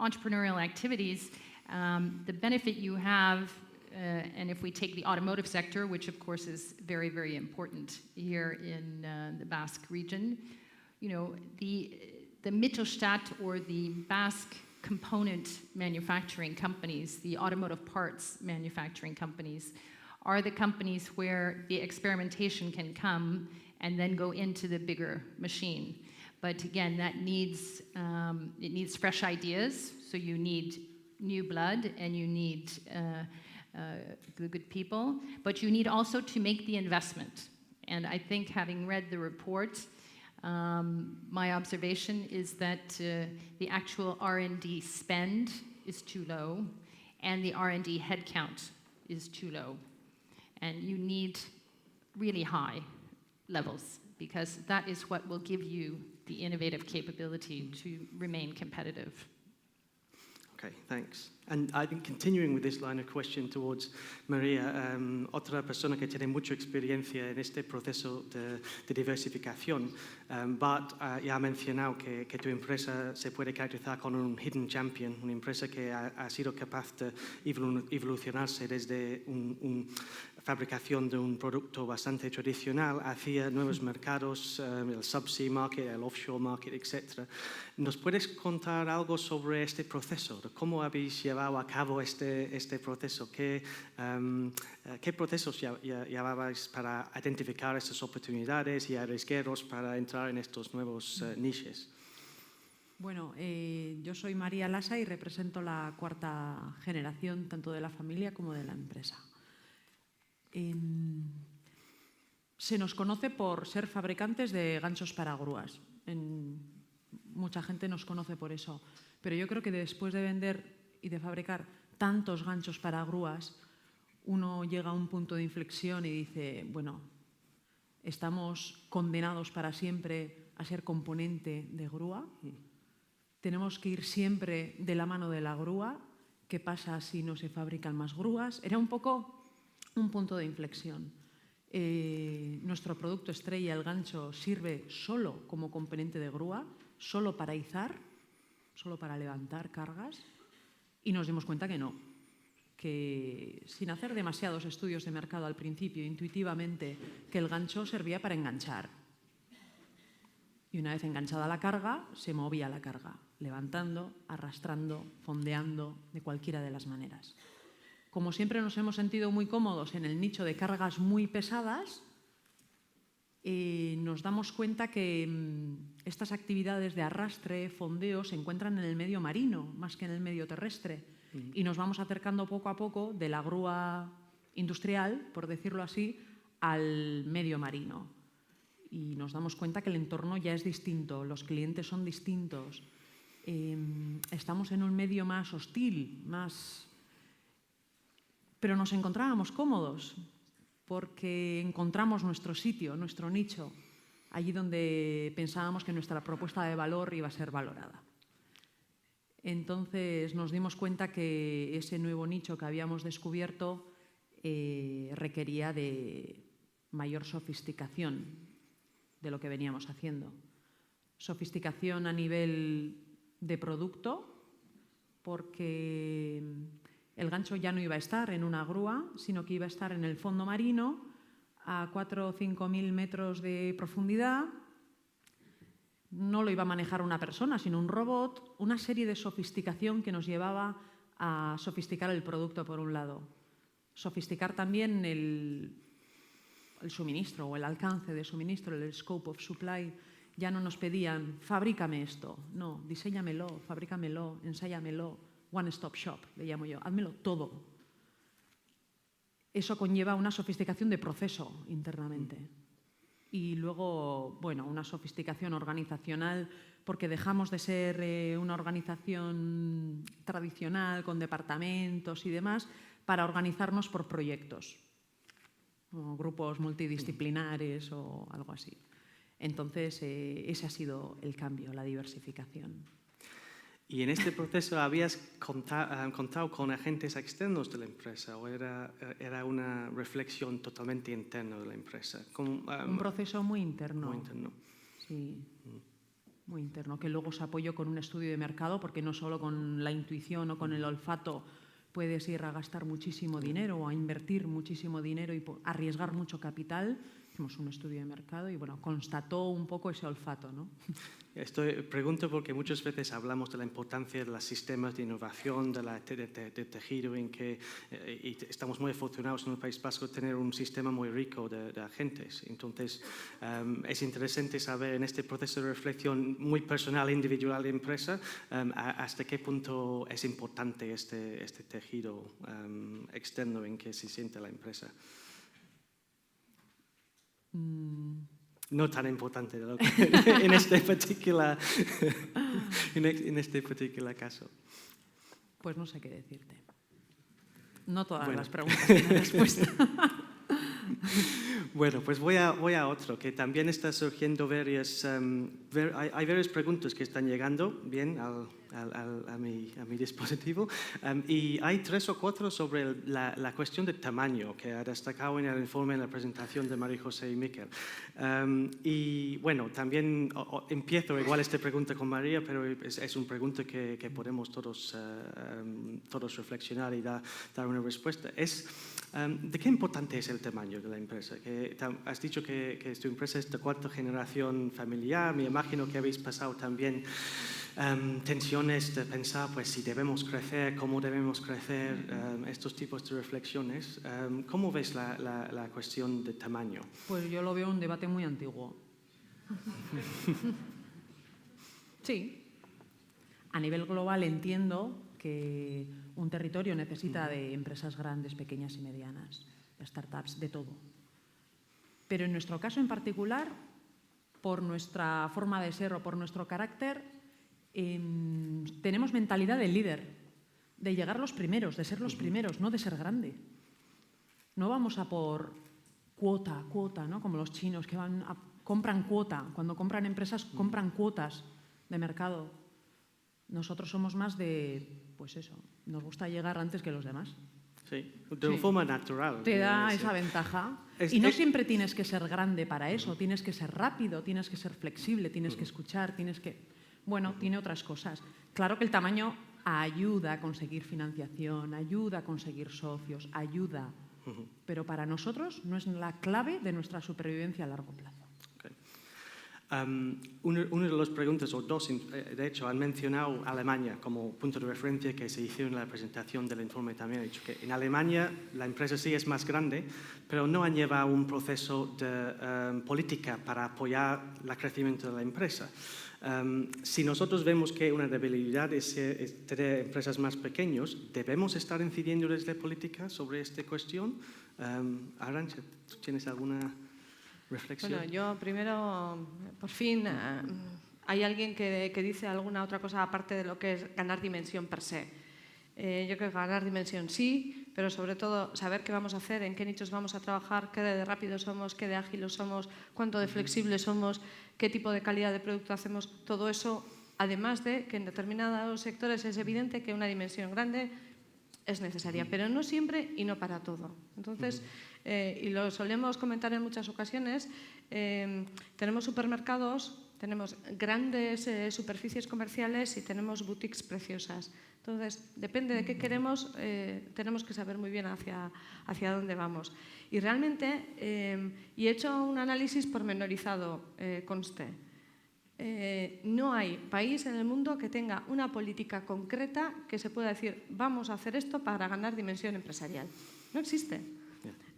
entrepreneurial activities, the benefit you have, and if we take the automotive sector, which of course is very, very important here in the Basque region, the Mittelstand, or the Basque component manufacturing companies, the automotive parts manufacturing companies, are the companies where the experimentation can come and then go into the bigger machine. But again, that needs it needs fresh ideas. So you need new blood, and you need the good people, but you need also to make the investment. And I think, having read the report, my observation is that the actual R&D spend is too low, and the R&D headcount is too low. And you need really high levels, because that is what will give you the innovative capability to remain competitive.
Okay, thanks. And I think continuing with this line of question towards María, otra persona que tiene mucha experiencia en este proceso de diversificación, ya ha mencionado que tu empresa se puede caracterizar como un hidden champion, una empresa que ha sido capaz de evolucionarse desde fabricación de un producto bastante tradicional hacia nuevos mercados, el subsea market, el offshore market, etc. ¿Nos puedes contar algo sobre este proceso? De ¿Cómo habéis llevado a cabo este proceso? ¿Qué procesos llevabais para identificar estas oportunidades y arriesgueros para entrar en estos nuevos niches?
Bueno, yo soy María Lasa y represento la cuarta generación tanto de la familia como de la empresa. Se nos conoce por ser fabricantes de ganchos para grúas. Mucha gente nos conoce por eso. Pero yo creo que después de vender y de fabricar tantos ganchos para grúas, uno llega a un punto de inflexión y dice, bueno, estamos condenados para siempre a ser componente de grúa. Tenemos que ir siempre de la mano de la grúa. ¿Qué pasa si no se fabrican más grúas? Era un poco un punto de inflexión. Nuestro producto estrella, el gancho, sirve solo como componente de grúa, solo para izar, solo para levantar cargas, y nos dimos cuenta que no, que sin hacer demasiados estudios de mercado al principio, intuitivamente, que el gancho servía para enganchar. Y una vez enganchada la carga, se movía la carga, levantando, arrastrando, fondeando, de cualquiera de las maneras. Como siempre nos hemos sentido muy cómodos en el nicho de cargas muy pesadas, nos damos cuenta que estas actividades de arrastre, fondeo, se encuentran en el medio marino más que en el medio terrestre. Y nos vamos acercando poco a poco de la grúa industrial, por decirlo así, al medio marino. Y nos damos cuenta que el entorno ya es distinto, los clientes son distintos. Estamos en un medio más hostil, pero nos encontrábamos cómodos porque encontramos nuestro sitio, nuestro nicho, allí donde pensábamos que nuestra propuesta de valor iba a ser valorada. Entonces nos dimos cuenta que ese nuevo nicho que habíamos descubierto requería de mayor sofisticación de lo que veníamos haciendo. Sofisticación a nivel de producto, porque el gancho ya no iba a estar en una grúa, sino que iba a estar en el fondo marino a 4.000 o 5.000 metros de profundidad. No lo iba a manejar una persona, sino un robot. Una serie de sofisticación que nos llevaba a sofisticar el producto, por un lado. Sofisticar también el suministro o el alcance de suministro, el scope of supply. Ya no nos pedían, fabrícame esto. No, diséñamelo, fabrícamelo, ensáyamelo. One-stop shop, le llamo yo. Házmelo todo. Eso conlleva una sofisticación de proceso internamente. Y luego, bueno, una sofisticación organizacional, porque dejamos de ser una organización tradicional con departamentos y demás para organizarnos por proyectos, o grupos multidisciplinares o algo así. Entonces, ese ha sido el cambio, la diversificación.
¿Y en este proceso habías contado con agentes externos de la empresa o era una reflexión totalmente interna de la empresa?
Un proceso muy interno.
Muy interno.
Sí, muy interno, que luego se apoyó con un estudio de mercado, porque no solo con la intuición o con el olfato puedes ir a gastar muchísimo dinero o a invertir muchísimo dinero y arriesgar mucho capital. Hicimos un estudio de mercado y bueno, constató un poco ese olfato, ¿no?
Pregunto porque muchas veces hablamos de la importancia de los sistemas de innovación, de tejido, en que y estamos muy afortunados en el País Vasco de tener un sistema muy rico de agentes. Entonces, es interesante saber en este proceso de reflexión muy personal, individual de empresa, hasta qué punto es importante este tejido externo en que se siente la empresa. No tan importante en este particular caso.
Pues no sé qué decirte. No todas
Bueno.
las preguntas tienen respuesta.
Bueno, pues voy a otro, que también está surgiendo varias... hay varias preguntas que están llegando bien a mi dispositivo y hay 3 o 4 sobre la cuestión de tamaño que ha destacado en el informe, en la presentación de María José y Miquel. Y bueno, también empiezo igual esta pregunta con María, pero es una pregunta que podemos todos reflexionar y dar una respuesta. ¿De qué importante es el tamaño de la empresa? Has dicho que tu empresa es de 4ª generación familiar. Me imagino que habéis pasado también tensiones de pensar pues, si debemos crecer, cómo debemos crecer, estos tipos de reflexiones. ¿Cómo ves la cuestión de tamaño?
Pues yo lo veo un debate muy antiguo. Sí. A nivel global entiendo que un territorio necesita de empresas grandes, pequeñas y medianas, startups, de todo. Pero en nuestro caso en particular, por nuestra forma de ser o por nuestro carácter, tenemos mentalidad de líder, de llegar los primeros, de ser los primeros, no de ser grande. No vamos a por cuota, ¿no? Como los chinos que compran cuota. Cuando compran empresas, compran cuotas de mercado. Nosotros somos más de, pues eso, nos gusta llegar antes que los demás.
Sí, de forma natural.
Te da esa ventaja. Y no siempre tienes que ser grande para eso, tienes que ser rápido, tienes que ser flexible, tienes que escuchar, tienes que... Bueno, tiene otras cosas. Claro que el tamaño ayuda a conseguir financiación, ayuda a conseguir socios, ayuda. Pero para nosotros no es la clave de nuestra supervivencia a largo plazo.
Una de las preguntas, o dos, de hecho, han mencionado Alemania como punto de referencia que se hizo en la presentación del informe también. Ha dicho que en Alemania la empresa sí es más grande, pero no han llevado un proceso de política para apoyar el crecimiento de la empresa. Si nosotros vemos que una debilidad es tener empresas más pequeñas, ¿debemos estar incidiendo desde política sobre esta cuestión? Arantxa, ¿tú tienes alguna reflexión?
Bueno, yo primero, por fin, hay alguien que dice alguna otra cosa aparte de lo que es ganar dimensión per se. Yo creo que ganar dimensión sí, pero sobre todo saber qué vamos a hacer, en qué nichos vamos a trabajar, qué de rápidos somos, qué de ágiles somos, cuánto de flexibles somos, qué tipo de calidad de producto hacemos, todo eso, además de que en determinados sectores es evidente que una dimensión grande es necesaria, pero no siempre y no para todo. Entonces, y lo solemos comentar en muchas ocasiones, tenemos supermercados, tenemos grandes superficies comerciales y tenemos boutiques preciosas. Entonces, depende de qué queremos, tenemos que saber muy bien hacia dónde vamos. Y realmente, y he hecho un análisis pormenorizado, conste, no hay país en el mundo que tenga una política concreta que se pueda decir vamos a hacer esto para ganar dimensión empresarial. No existe.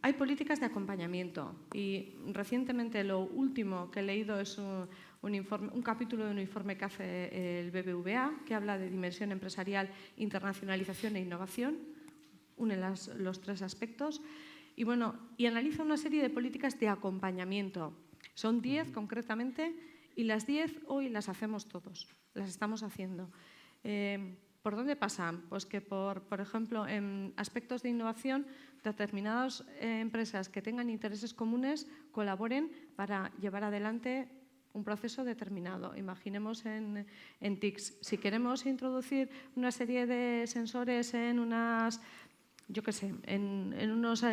Hay políticas de acompañamiento y recientemente lo último que he leído es un capítulo de un informe que hace el BBVA que habla de dimensión empresarial, internacionalización e innovación, une los 3 aspectos y, bueno, y analiza una serie de políticas de acompañamiento. Son 10 concretamente y las 10 hoy las hacemos todos, las estamos haciendo. ¿Por dónde pasan? Pues que, por ejemplo, en aspectos de innovación, determinadas empresas que tengan intereses comunes colaboren para llevar adelante un proceso determinado. Imaginemos en TICs. Si queremos introducir una serie de sensores en unas... yo qué sé, en unos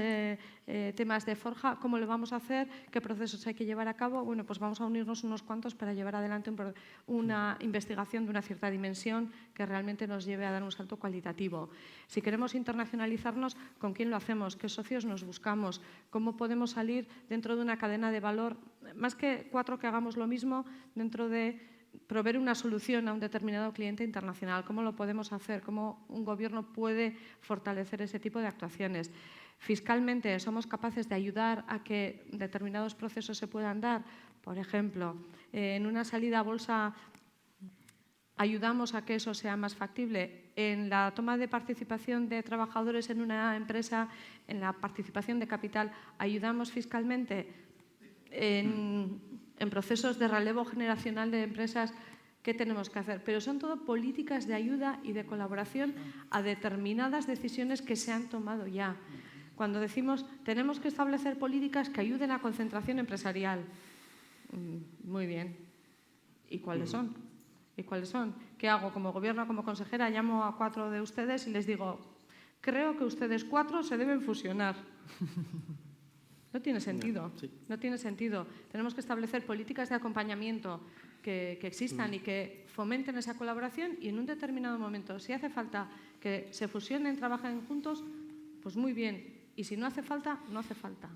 temas de forja, ¿cómo lo vamos a hacer? ¿Qué procesos hay que llevar a cabo? Bueno, pues vamos a unirnos unos cuantos para llevar adelante una investigación de una cierta dimensión que realmente nos lleve a dar un salto cualitativo. Si queremos internacionalizarnos, ¿con quién lo hacemos? ¿Qué socios nos buscamos? ¿Cómo podemos salir dentro de una cadena de valor? Más que 4 que hagamos lo mismo, dentro de proveer una solución a un determinado cliente internacional. ¿Cómo lo podemos hacer? ¿Cómo un gobierno puede fortalecer ese tipo de actuaciones? Fiscalmente, ¿somos capaces de ayudar a que determinados procesos se puedan dar? Por ejemplo, en una salida a bolsa, ¿ayudamos a que eso sea más factible? En la toma de participación de trabajadores en una empresa, en la participación de capital, ¿ayudamos fiscalmente? En procesos de relevo generacional de empresas, ¿qué tenemos que hacer? Pero son todo políticas de ayuda y de colaboración a determinadas decisiones que se han tomado ya. Cuando decimos tenemos que establecer políticas que ayuden a concentración empresarial. Muy bien. ¿Y cuáles son? ¿Y cuáles son? ¿Qué hago? Como gobierno, como consejera, llamo a 4 de ustedes y les digo, creo que ustedes 4 se deben fusionar. No tiene sentido. No tiene sentido. Tenemos que establecer políticas de acompañamiento que existan y que fomenten esa colaboración y en un determinado momento, si hace falta que se fusionen, trabajen juntos, pues muy bien. Y si no hace falta, no hace falta.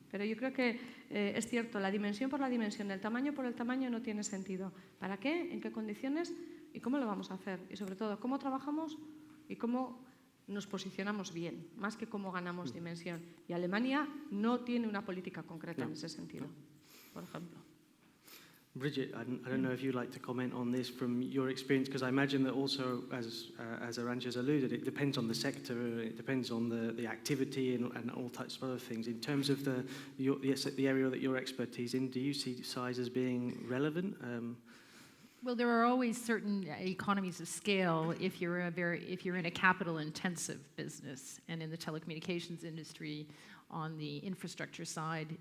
Pero yo creo que es cierto, la dimensión por la dimensión, el tamaño por el tamaño no tiene sentido. ¿Para qué? ¿En qué condiciones? ¿Y cómo lo vamos a hacer? Y sobre todo, ¿cómo trabajamos y cómo nos posicionamos bien? Más que cómo ganamos dimensión. Y Alemania no tiene una política concreta en ese sentido, por ejemplo.
Bridget, I don't know if you'd like to comment on this from your experience, because I imagine that also, as Arantxa has alluded, it depends on the sector, it depends on the activity and all types of other things. In terms of the area that your expertise in, do you see size as being relevant?
Well, there are always certain economies of scale if you're in a capital-intensive business, and in the telecommunications industry, on the infrastructure side,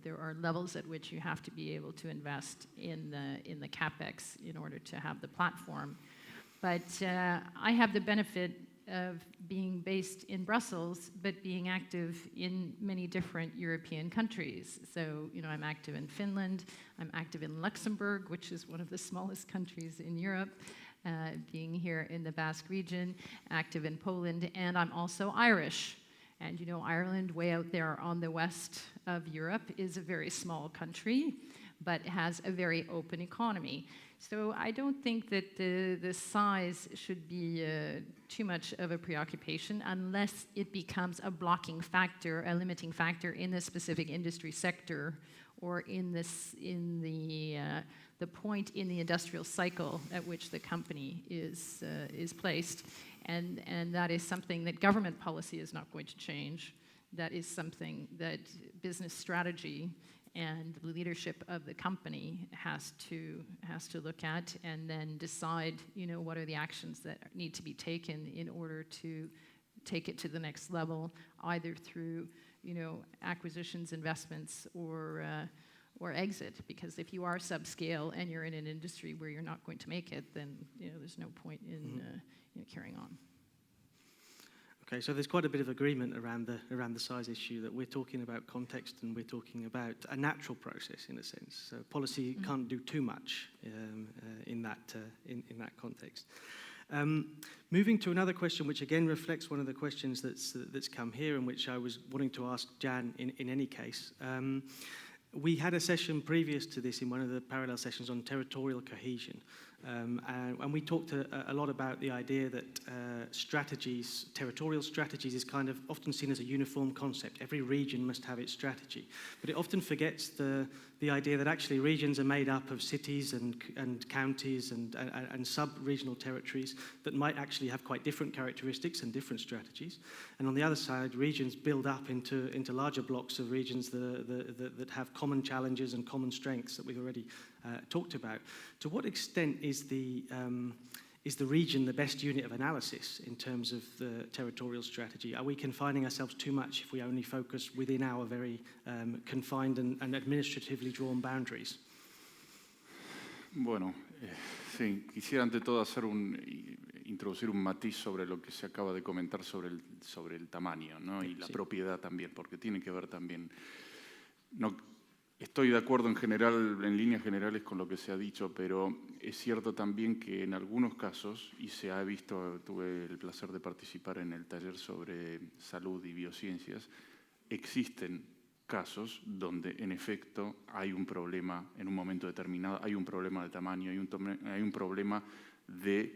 there are levels at which you have to be able to invest in the capex in order to have the platform. But I have the benefit of being based in Brussels, but being active in many different European countries. So, I'm active in Finland, I'm active in Luxembourg, which is one of the smallest countries in Europe, being here in the Basque region, active in Poland, and I'm also Irish. And Ireland, way out there on the west of Europe, is a very small country, but has a very open economy. So I don't think that the size should be too much of a preoccupation unless it becomes a blocking factor, a limiting factor in the specific industry sector or in the point in the industrial cycle at which the company is placed. And that is something that government policy is not going to change. That is something that business strategy and the leadership of the company has to look at and then decide, what are the actions that need to be taken in order to take it to the next level, either through, acquisitions, investments, or exit. Because if you are subscale and you're in an industry where you're not going to make it, then there's no point in carrying on.
Okay, so there's quite a bit of agreement around the size issue, that we're talking about context and we're talking about a natural process in a sense. So policy can't do too much in that context. Moving to another question, which again reflects one of the questions that's come here, and which I was wanting to ask Jan in any case. We had a session previous to this in one of the parallel sessions on territorial cohesion. And we talked a lot about the idea that territorial strategies is kind of often seen as a uniform concept. Every region must have its strategy. But it often forgets the idea that actually regions are made up of cities and counties and sub-regional territories that might actually have quite different characteristics and different strategies. And on the other side, regions build up into larger blocks of regions that have common challenges and common strengths that we've already talked about. To what extent is the region the best unit of analysis in terms of the territorial strategy? Are we confining ourselves too much if we only focus within our very confined and administratively drawn boundaries?
Bueno, sí, quisiera ante todo introducir un matiz sobre lo que se acaba de comentar sobre el tamaño, ¿no? Y la propiedad también, porque tiene que ver también. Estoy de acuerdo en general, en líneas generales, con lo que se ha dicho, pero es cierto también que en algunos casos, y se ha visto, tuve el placer de participar en el taller sobre salud y biociencias, existen casos donde en efecto hay un problema en un momento determinado, hay un problema de tamaño, hay un problema de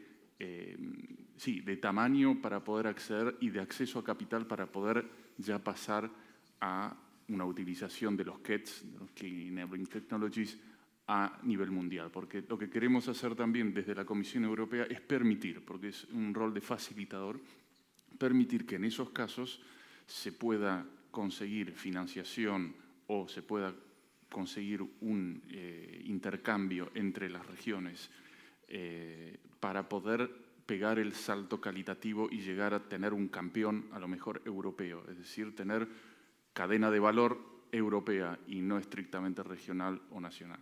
tamaño para poder acceder y de acceso a capital para poder ya pasar a una utilización de los KETs, de los Key Enabling Technologies, a nivel mundial. Porque lo que queremos hacer también desde la Comisión Europea es permitir, porque es un rol de facilitador, permitir que en esos casos se pueda conseguir financiación o se pueda conseguir un intercambio entre las regiones para poder pegar el salto calitativo y llegar a tener un campeón, a lo mejor europeo, es decir, tener cadena de valor europea y no estrictamente regional o nacional.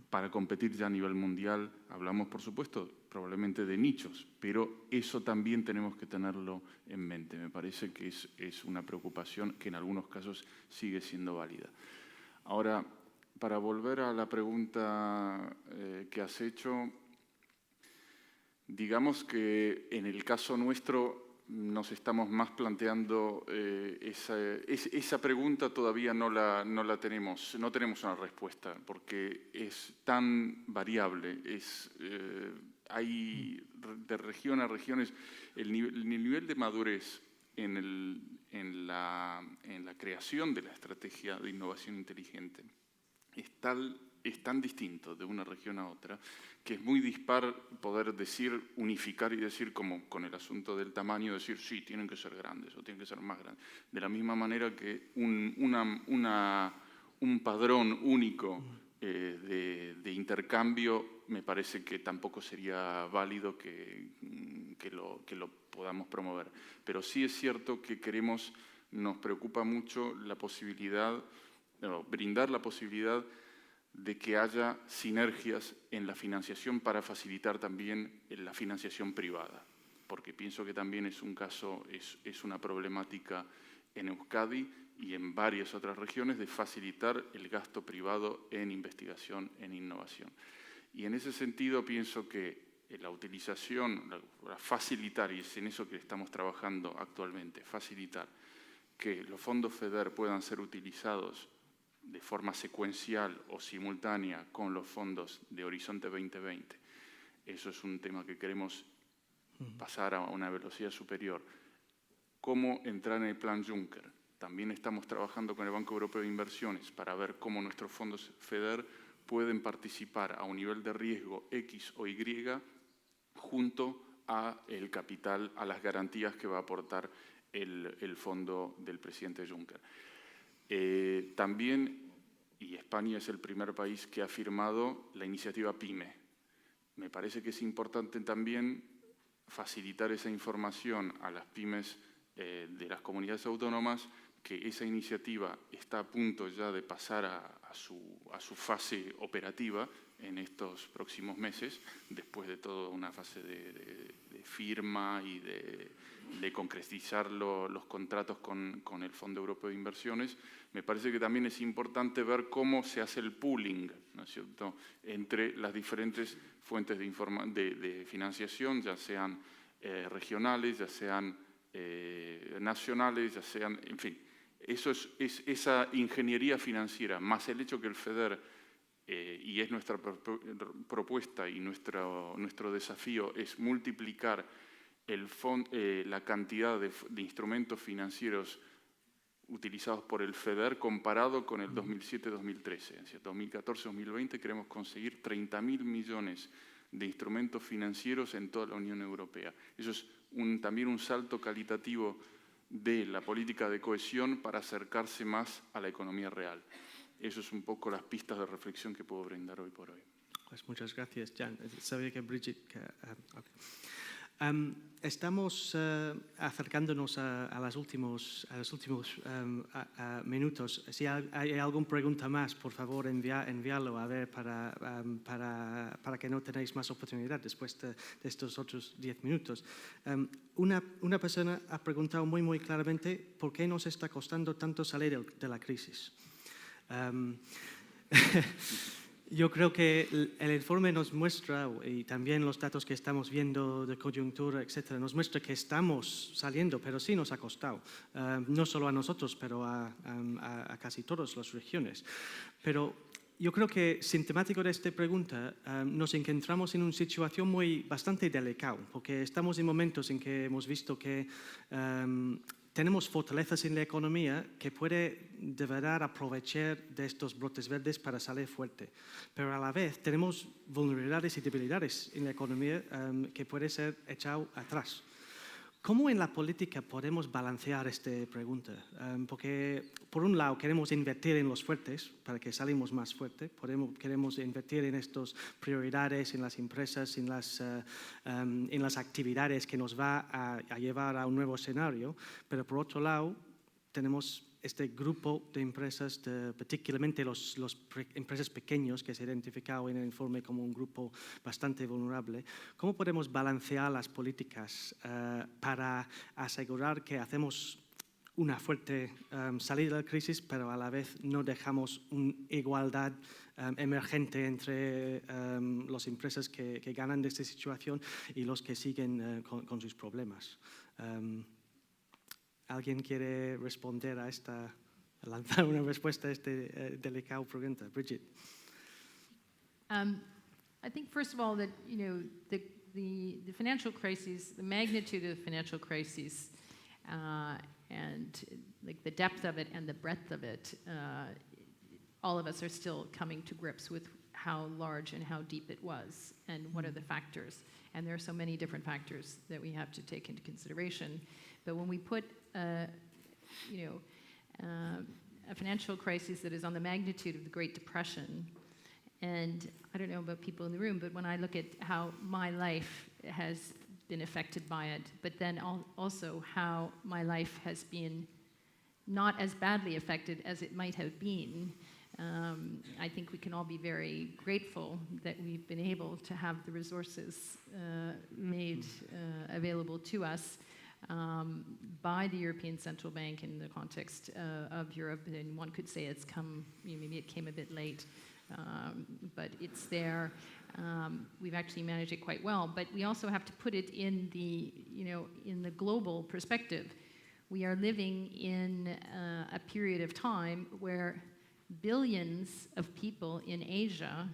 Para competir ya a nivel mundial, hablamos, por supuesto, probablemente de nichos, pero eso también tenemos que tenerlo en mente. Me parece que es una preocupación que en algunos casos sigue siendo válida. Ahora, para volver a la pregunta que has hecho, digamos que en el caso nuestro nos estamos más planteando esa pregunta todavía no la tenemos, no tenemos una respuesta porque es tan variable, hay de región a regiones el nivel de madurez en la creación de la estrategia de innovación inteligente es tan distinto de una región a otra que es muy dispar poder decir, unificar y decir como con el asunto del tamaño, decir sí, tienen que ser grandes o tienen que ser más grandes. De la misma manera que un padrón único de intercambio me parece que tampoco sería válido que lo podamos promover. Pero sí es cierto que nos preocupa mucho la posibilidad, brindar la posibilidad de que haya sinergias en la financiación para facilitar también la financiación privada, porque pienso que también es un caso, es una problemática en Euskadi y en varias otras regiones de facilitar el gasto privado en investigación, en innovación. Y en ese sentido pienso que la utilización, facilitar, y es en eso que estamos trabajando actualmente, facilitar que los fondos FEDER puedan ser utilizados de forma secuencial o simultánea con los fondos de Horizonte 2020. Eso es un tema que queremos pasar a una velocidad superior. ¿Cómo entrar en el plan Juncker? También estamos trabajando con el Banco Europeo de Inversiones para ver cómo nuestros fondos FEDER pueden participar a un nivel de riesgo X o Y junto a el capital, a las garantías que va a aportar el fondo del presidente Juncker. También, y España es el primer país que ha firmado la iniciativa PYME. Me parece que es importante también facilitar esa información a las pymes de las comunidades autónomas, que esa iniciativa está a punto ya de pasar a su fase operativa en estos próximos meses, después de toda una fase de firma y de concretizar los contratos con el Fondo Europeo de Inversiones. Me parece que también es importante ver cómo se hace el pooling, ¿no es cierto?, entre las diferentes fuentes de financiación, ya sean regionales, ya sean nacionales, ya sean, en fin. Eso es esa ingeniería financiera, más el hecho que el FEDER, y es nuestra propuesta y nuestro desafío, es multiplicar la cantidad de instrumentos financieros utilizados por el FEDER comparado con el 2007-2013. Es decir, 2014-2020 queremos conseguir 30.000 millones de instrumentos financieros en toda la Unión Europea. Eso es también un salto calitativo de la política de cohesión para acercarse más a la economía real. Eso es un poco las pistas de reflexión que puedo brindar hoy por hoy.
Pues muchas gracias, Jan. Sabía que Brigitte... estamos acercándonos a los últimos minutos. Si hay alguna pregunta más, por favor, envíalo a ver para que no tenéis más oportunidad después de estos otros 10 minutos. Una persona ha preguntado muy claramente por qué nos está costando tanto salir de la crisis. Yo creo que el informe nos muestra, y también los datos que estamos viendo de coyuntura, etcétera, nos muestra que estamos saliendo, pero sí nos ha costado. No solo a nosotros, pero a casi todas las regiones. Pero yo creo que, sintomático de esta pregunta, nos encontramos en una situación bastante delicada, porque estamos en momentos en que hemos visto que tenemos fortalezas en la economía que puede de verdad aprovechar de estos brotes verdes para salir fuerte. Pero a la vez tenemos vulnerabilidades y debilidades en la economía que puede ser echado atrás. ¿Cómo en la política podemos balancear esta pregunta? Porque, por un lado, queremos invertir en los fuertes para que salimos más fuertes. Queremos invertir en estas prioridades, en las empresas, en las actividades que nos va a llevar a un nuevo escenario. Pero, por otro lado, tenemos este grupo de empresas, particularmente las empresas pequeñas que se ha identificado en el informe como un grupo bastante vulnerable. ¿Cómo podemos balancear las políticas para asegurar que hacemos una fuerte salida de la crisis, pero a la vez no dejamos una igualdad emergente entre las empresas que ganan de esta situación y los que siguen con sus problemas? ¿Alguien quiere responder a lanzar una respuesta a esta delicada pregunta? Bridget.
I think, first of all, that the financial crisis, the magnitude of the financial crisis, and like the depth of it and the breadth of it, all of us are still coming to grips with how large and how deep it was, and what are the factors. And there are so many different factors that we have to take into consideration. But when we put a financial crisis that is on the magnitude of the Great Depression, and I don't know about people in the room, but when I look at how my life has been affected by it, but then also how my life has been not as badly affected as it might have been, I think we can all be very grateful that we've been able to have the resources made available to us by the European Central Bank in the context of Europe. And one could say it's come, maybe it came a bit late, but it's there. We've actually managed it quite well, but we also have to put it in the global perspective. We are living in a period of time where billions of people in Asia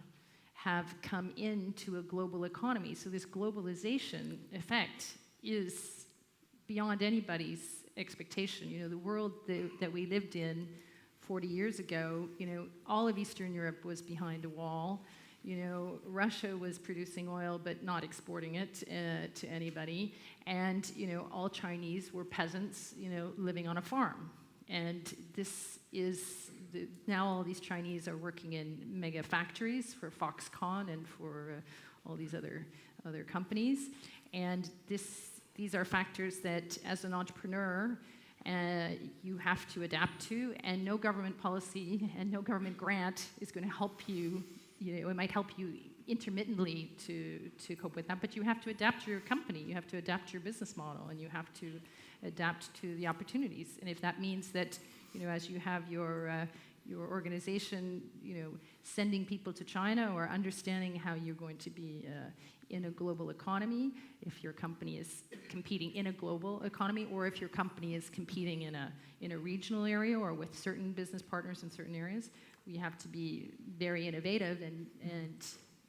have come into a global economy. So this globalization effect is beyond anybody's expectation. The world that we lived in 40 years ago, all of Eastern Europe was behind a wall. Russia was producing oil but not exporting it to anybody. And, all Chinese were peasants, living on a farm. And this is, now all these Chinese are working in mega factories for Foxconn and for all these other companies. And these are factors that, as an entrepreneur, you have to adapt to, and no government policy and no government grant is going to help you. It might help you intermittently to cope with that, but you have to adapt your company, you have to adapt your business model, and you have to adapt to the opportunities. And if that means that, as you have your organization, sending people to China or understanding how you're going to be in a global economy, if your company is competing in a global economy, or if your company is competing in a regional area or with certain business partners in certain areas, we have to be very innovative and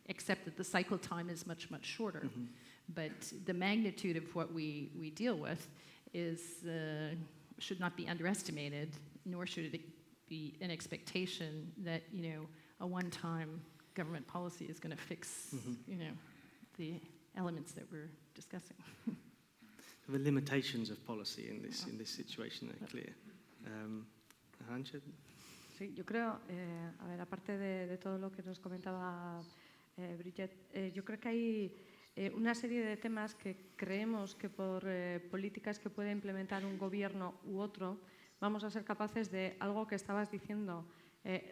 accept that the cycle time is much, much shorter. Mm-hmm. But the magnitude of what we deal with should not be underestimated, nor should it be an expectation that a one-time government policy is going to fix the elements that we're discussing.
The limitations of policy in this situation are clear. Arantxa?
Sí, yo creo, aparte de todo lo que nos comentaba Bridget, yo creo que hay una serie de temas que creemos que por políticas que puede implementar un gobierno u otro, vamos a ser capaces de algo que estabas diciendo,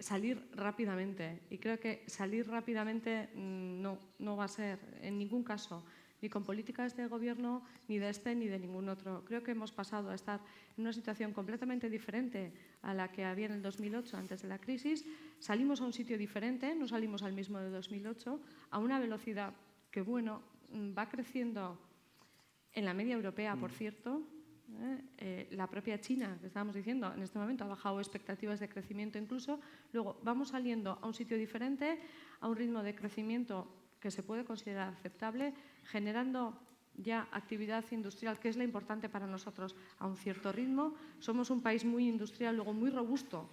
salir rápidamente. Y creo que salir rápidamente no va a ser en ningún caso ni con políticas de gobierno, ni de este, ni de ningún otro. Creo que hemos pasado a estar en una situación completamente diferente a la que había en el 2008, antes de la crisis. Salimos a un sitio diferente, no salimos al mismo de 2008, a una velocidad que, va creciendo en la media europea, por cierto. La propia China, que estábamos diciendo, en este momento ha bajado expectativas de crecimiento incluso. Luego vamos saliendo a un sitio diferente, a un ritmo de crecimiento que se puede considerar aceptable, generando ya actividad industrial, que es la importante para nosotros, a un cierto ritmo. Somos un país muy industrial, luego muy robusto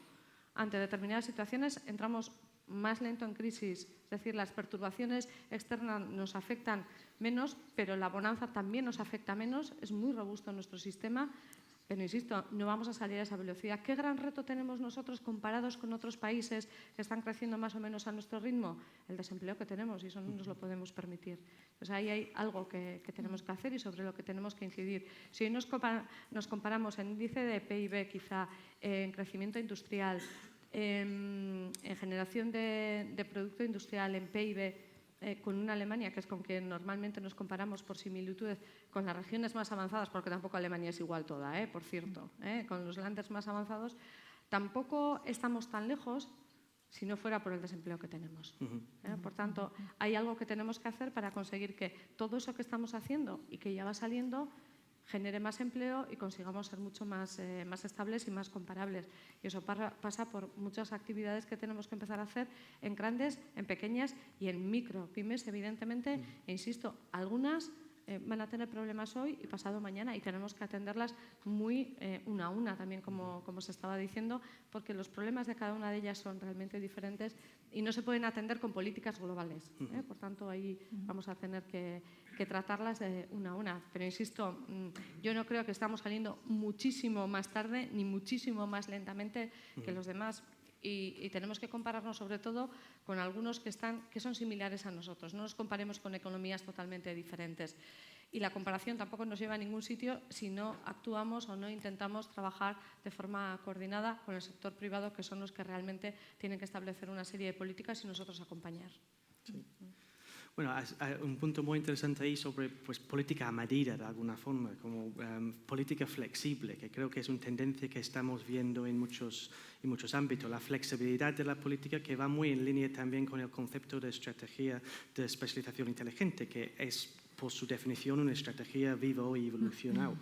ante determinadas situaciones. Entramos más lento en crisis, es decir, las perturbaciones externas nos afectan menos, pero la bonanza también nos afecta menos, es muy robusto nuestro sistema, pero insisto, no vamos a salir a esa velocidad. ¿Qué gran reto tenemos nosotros comparados con otros países que están creciendo más o menos a nuestro ritmo? El desempleo que tenemos, y eso no nos lo podemos permitir. Pues ahí hay algo que tenemos que hacer y sobre lo que tenemos que incidir. Si hoy nos comparamos en índice de PIB, quizá en crecimiento industrial, en generación de producto industrial, en PIB, con una Alemania, que es con quien normalmente nos comparamos por similitudes, con las regiones más avanzadas, porque tampoco Alemania es igual toda, por cierto, con los landes más avanzados, tampoco estamos tan lejos si no fuera por el desempleo que tenemos. Por tanto, hay algo que tenemos que hacer para conseguir que todo eso que estamos haciendo y que ya va saliendo genere más empleo y consigamos ser mucho más estables y más comparables. Y eso pasa por muchas actividades que tenemos que empezar a hacer en grandes, en pequeñas y en micro pymes, evidentemente. E insisto, algunas van a tener problemas hoy y pasado mañana y tenemos que atenderlas muy una a una también, como se estaba diciendo, porque los problemas de cada una de ellas son realmente diferentes y no se pueden atender con políticas globales. Por tanto, ahí vamos a tener que tratarlas de una a una. Pero insisto, yo no creo que estamos saliendo muchísimo más tarde ni muchísimo más lentamente que los demás. Y tenemos que compararnos sobre todo con algunos que son similares a nosotros. No nos comparemos con economías totalmente diferentes. Y la comparación tampoco nos lleva a ningún sitio si no actuamos o no intentamos trabajar de forma coordinada con el sector privado, que son los que realmente tienen que establecer una serie de políticas y nosotros acompañar.
Sí. Bueno, hay un punto muy interesante ahí sobre política a medida, de alguna forma, como política flexible, que creo que es una tendencia que estamos viendo en muchos ámbitos. La flexibilidad de la política, que va muy en línea también con el concepto de estrategia de especialización inteligente, que es, por su definición, una estrategia viva y evolucionada.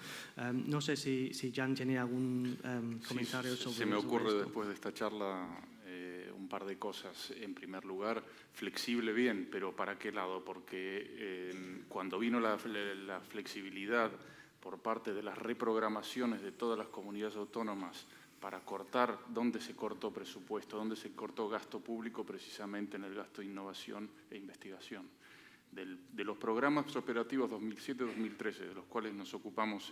No sé si Jan tiene algún comentario sobre eso.
Se me ocurre después de esta charla un par de cosas. En primer lugar, flexible bien, pero ¿para qué lado? Porque cuando vino la flexibilidad por parte de las reprogramaciones de todas las comunidades autónomas para cortar donde se cortó presupuesto, donde se cortó gasto público, precisamente en el gasto de innovación e investigación. De los programas operativos 2007-2013, de los cuales nos ocupamos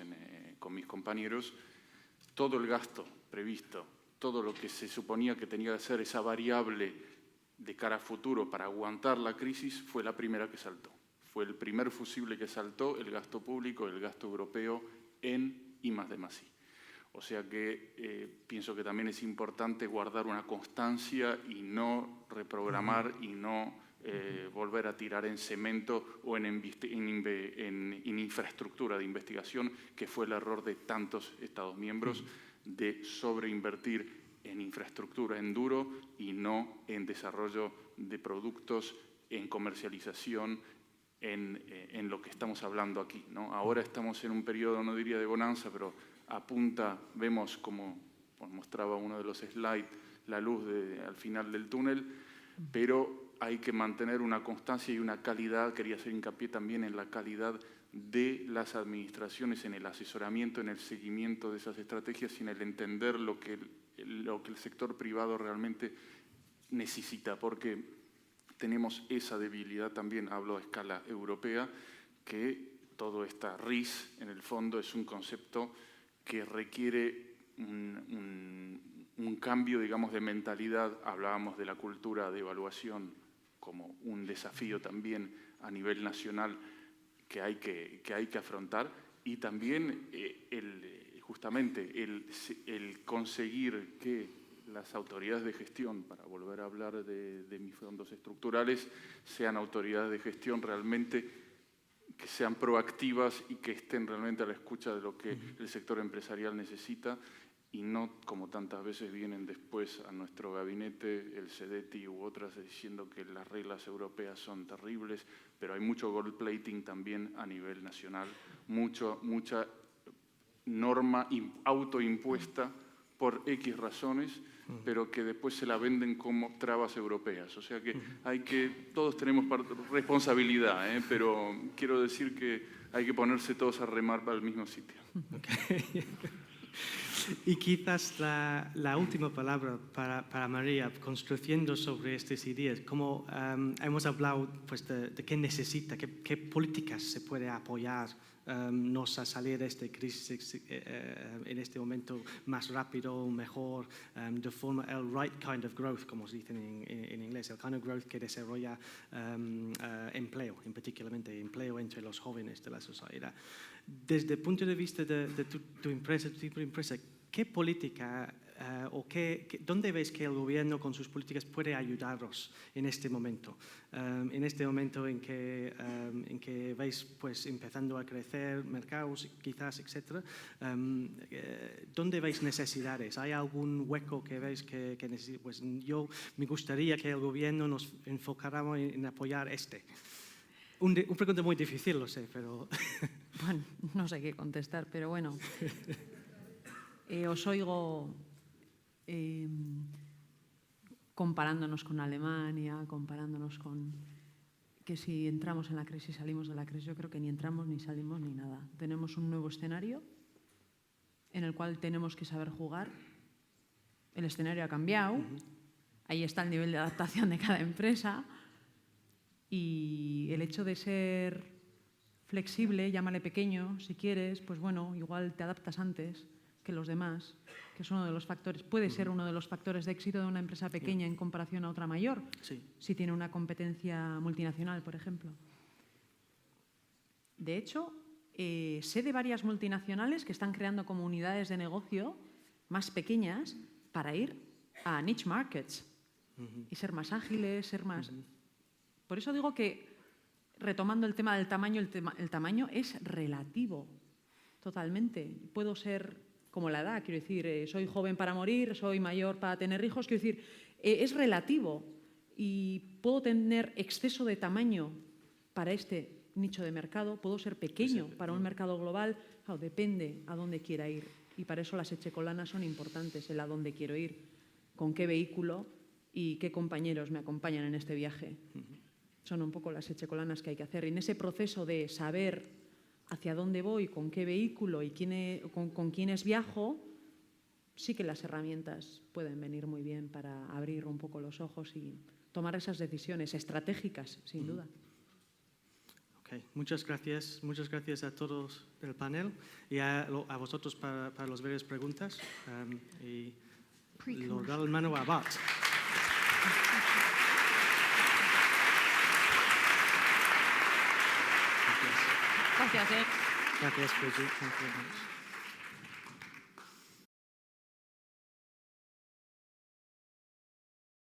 con mis compañeros, todo el gasto previsto, todo lo que se suponía que tenía que ser esa variable de cara a futuro para aguantar la crisis, fue la primera que saltó. Fue el primer fusible que saltó el gasto público, el gasto europeo en I+D+I. O sea que pienso que también es importante guardar una constancia y no reprogramar y no volver a tirar en cemento o en infraestructura de investigación, que fue el error de tantos Estados miembros, de sobreinvertir en infraestructura en duro y no en desarrollo de productos, en comercialización, en lo que estamos hablando aquí, ¿no? Ahora estamos en un periodo, no diría de bonanza, pero apunta, vemos como mostraba uno de los slides, la luz al final del túnel, pero hay que mantener una constancia y una calidad. Quería hacer hincapié también en la calidad de las administraciones, en el asesoramiento, en el seguimiento de esas estrategias y en el entender lo que el sector privado realmente necesita, porque tenemos esa debilidad también, hablo a escala europea, que todo esta RIS en el fondo es un concepto que requiere un cambio, digamos, de mentalidad. Hablábamos de la cultura de evaluación como un desafío también a nivel nacional que hay que afrontar, y también justamente el conseguir que las autoridades de gestión, para volver a hablar de mis fondos estructurales, sean autoridades de gestión realmente que sean proactivas y que estén realmente a la escucha de lo que el sector empresarial necesita, y no como tantas veces vienen después a nuestro gabinete, el CEDETI u otras, diciendo que las reglas europeas son terribles, pero hay mucho gold plating también a nivel nacional, mucha norma autoimpuesta por X razones, pero que después se la venden como trabas europeas. O sea que todos tenemos responsabilidad, pero quiero decir que hay que ponerse todos a remar para el mismo sitio.
Okay. Y quizás la última palabra para María, construyendo sobre estas ideas, como hemos hablado pues, de qué necesita, qué políticas se puede apoyar nos a salir de esta crisis en este momento más rápido, mejor, de forma, el right kind of growth, como se dice en inglés, el kind of growth que desarrolla empleo, en particularmente empleo entre los jóvenes de la sociedad. Desde el punto de vista de tu empresa, ¿qué política o dónde ves que el gobierno con sus políticas puede ayudaros en este momento? En este momento en que vais pues, empezando a crecer mercados, quizás, etc. ¿Dónde veis necesidades? ¿Hay algún hueco que veis que necesita? Pues yo me gustaría que el gobierno nos enfocáramos en apoyar este. Una pregunta muy difícil, lo sé, pero...
Bueno, no sé qué contestar, pero bueno. Os oigo comparándonos con Alemania, comparándonos con que si entramos en la crisis, salimos de la crisis. Yo creo que ni entramos, ni salimos, ni nada. Tenemos un nuevo escenario en el cual tenemos que saber jugar. El escenario ha cambiado. Ahí está el nivel de adaptación de cada empresa. Y el hecho de ser flexible, llámale pequeño, si quieres, pues bueno, igual te adaptas antes que los demás, que es uno de los factores, puede ser uno de los factores de éxito de una empresa pequeña en comparación a otra mayor, si tiene una competencia multinacional, por ejemplo. De hecho, sé de varias multinacionales que están creando comunidades de negocio más pequeñas para ir a niche markets y ser más ágiles, ser más... Por eso digo que, retomando el tema del tamaño, el tamaño es relativo, totalmente. Puedo ser como la edad, quiero decir, soy joven para morir, soy mayor para tener hijos, quiero decir, es relativo y puedo tener exceso de tamaño para este nicho de mercado, puedo ser pequeño para un mercado global, claro, depende a dónde quiera ir. Y para eso las echecolanas son importantes, el a dónde quiero ir, con qué vehículo y qué compañeros me acompañan en este viaje. Son un poco las echecolanas que hay que hacer. En ese proceso de saber hacia dónde voy, con qué vehículo y con quiénes viajo, sí que las herramientas pueden venir muy bien para abrir un poco los ojos y tomar esas decisiones estratégicas, sin duda.
Okay. Muchas gracias a todos del panel y a vosotros para las varias preguntas. Y lo da el mano a Bart.
Gracias.
Gracias, Bridget. Thank you very much.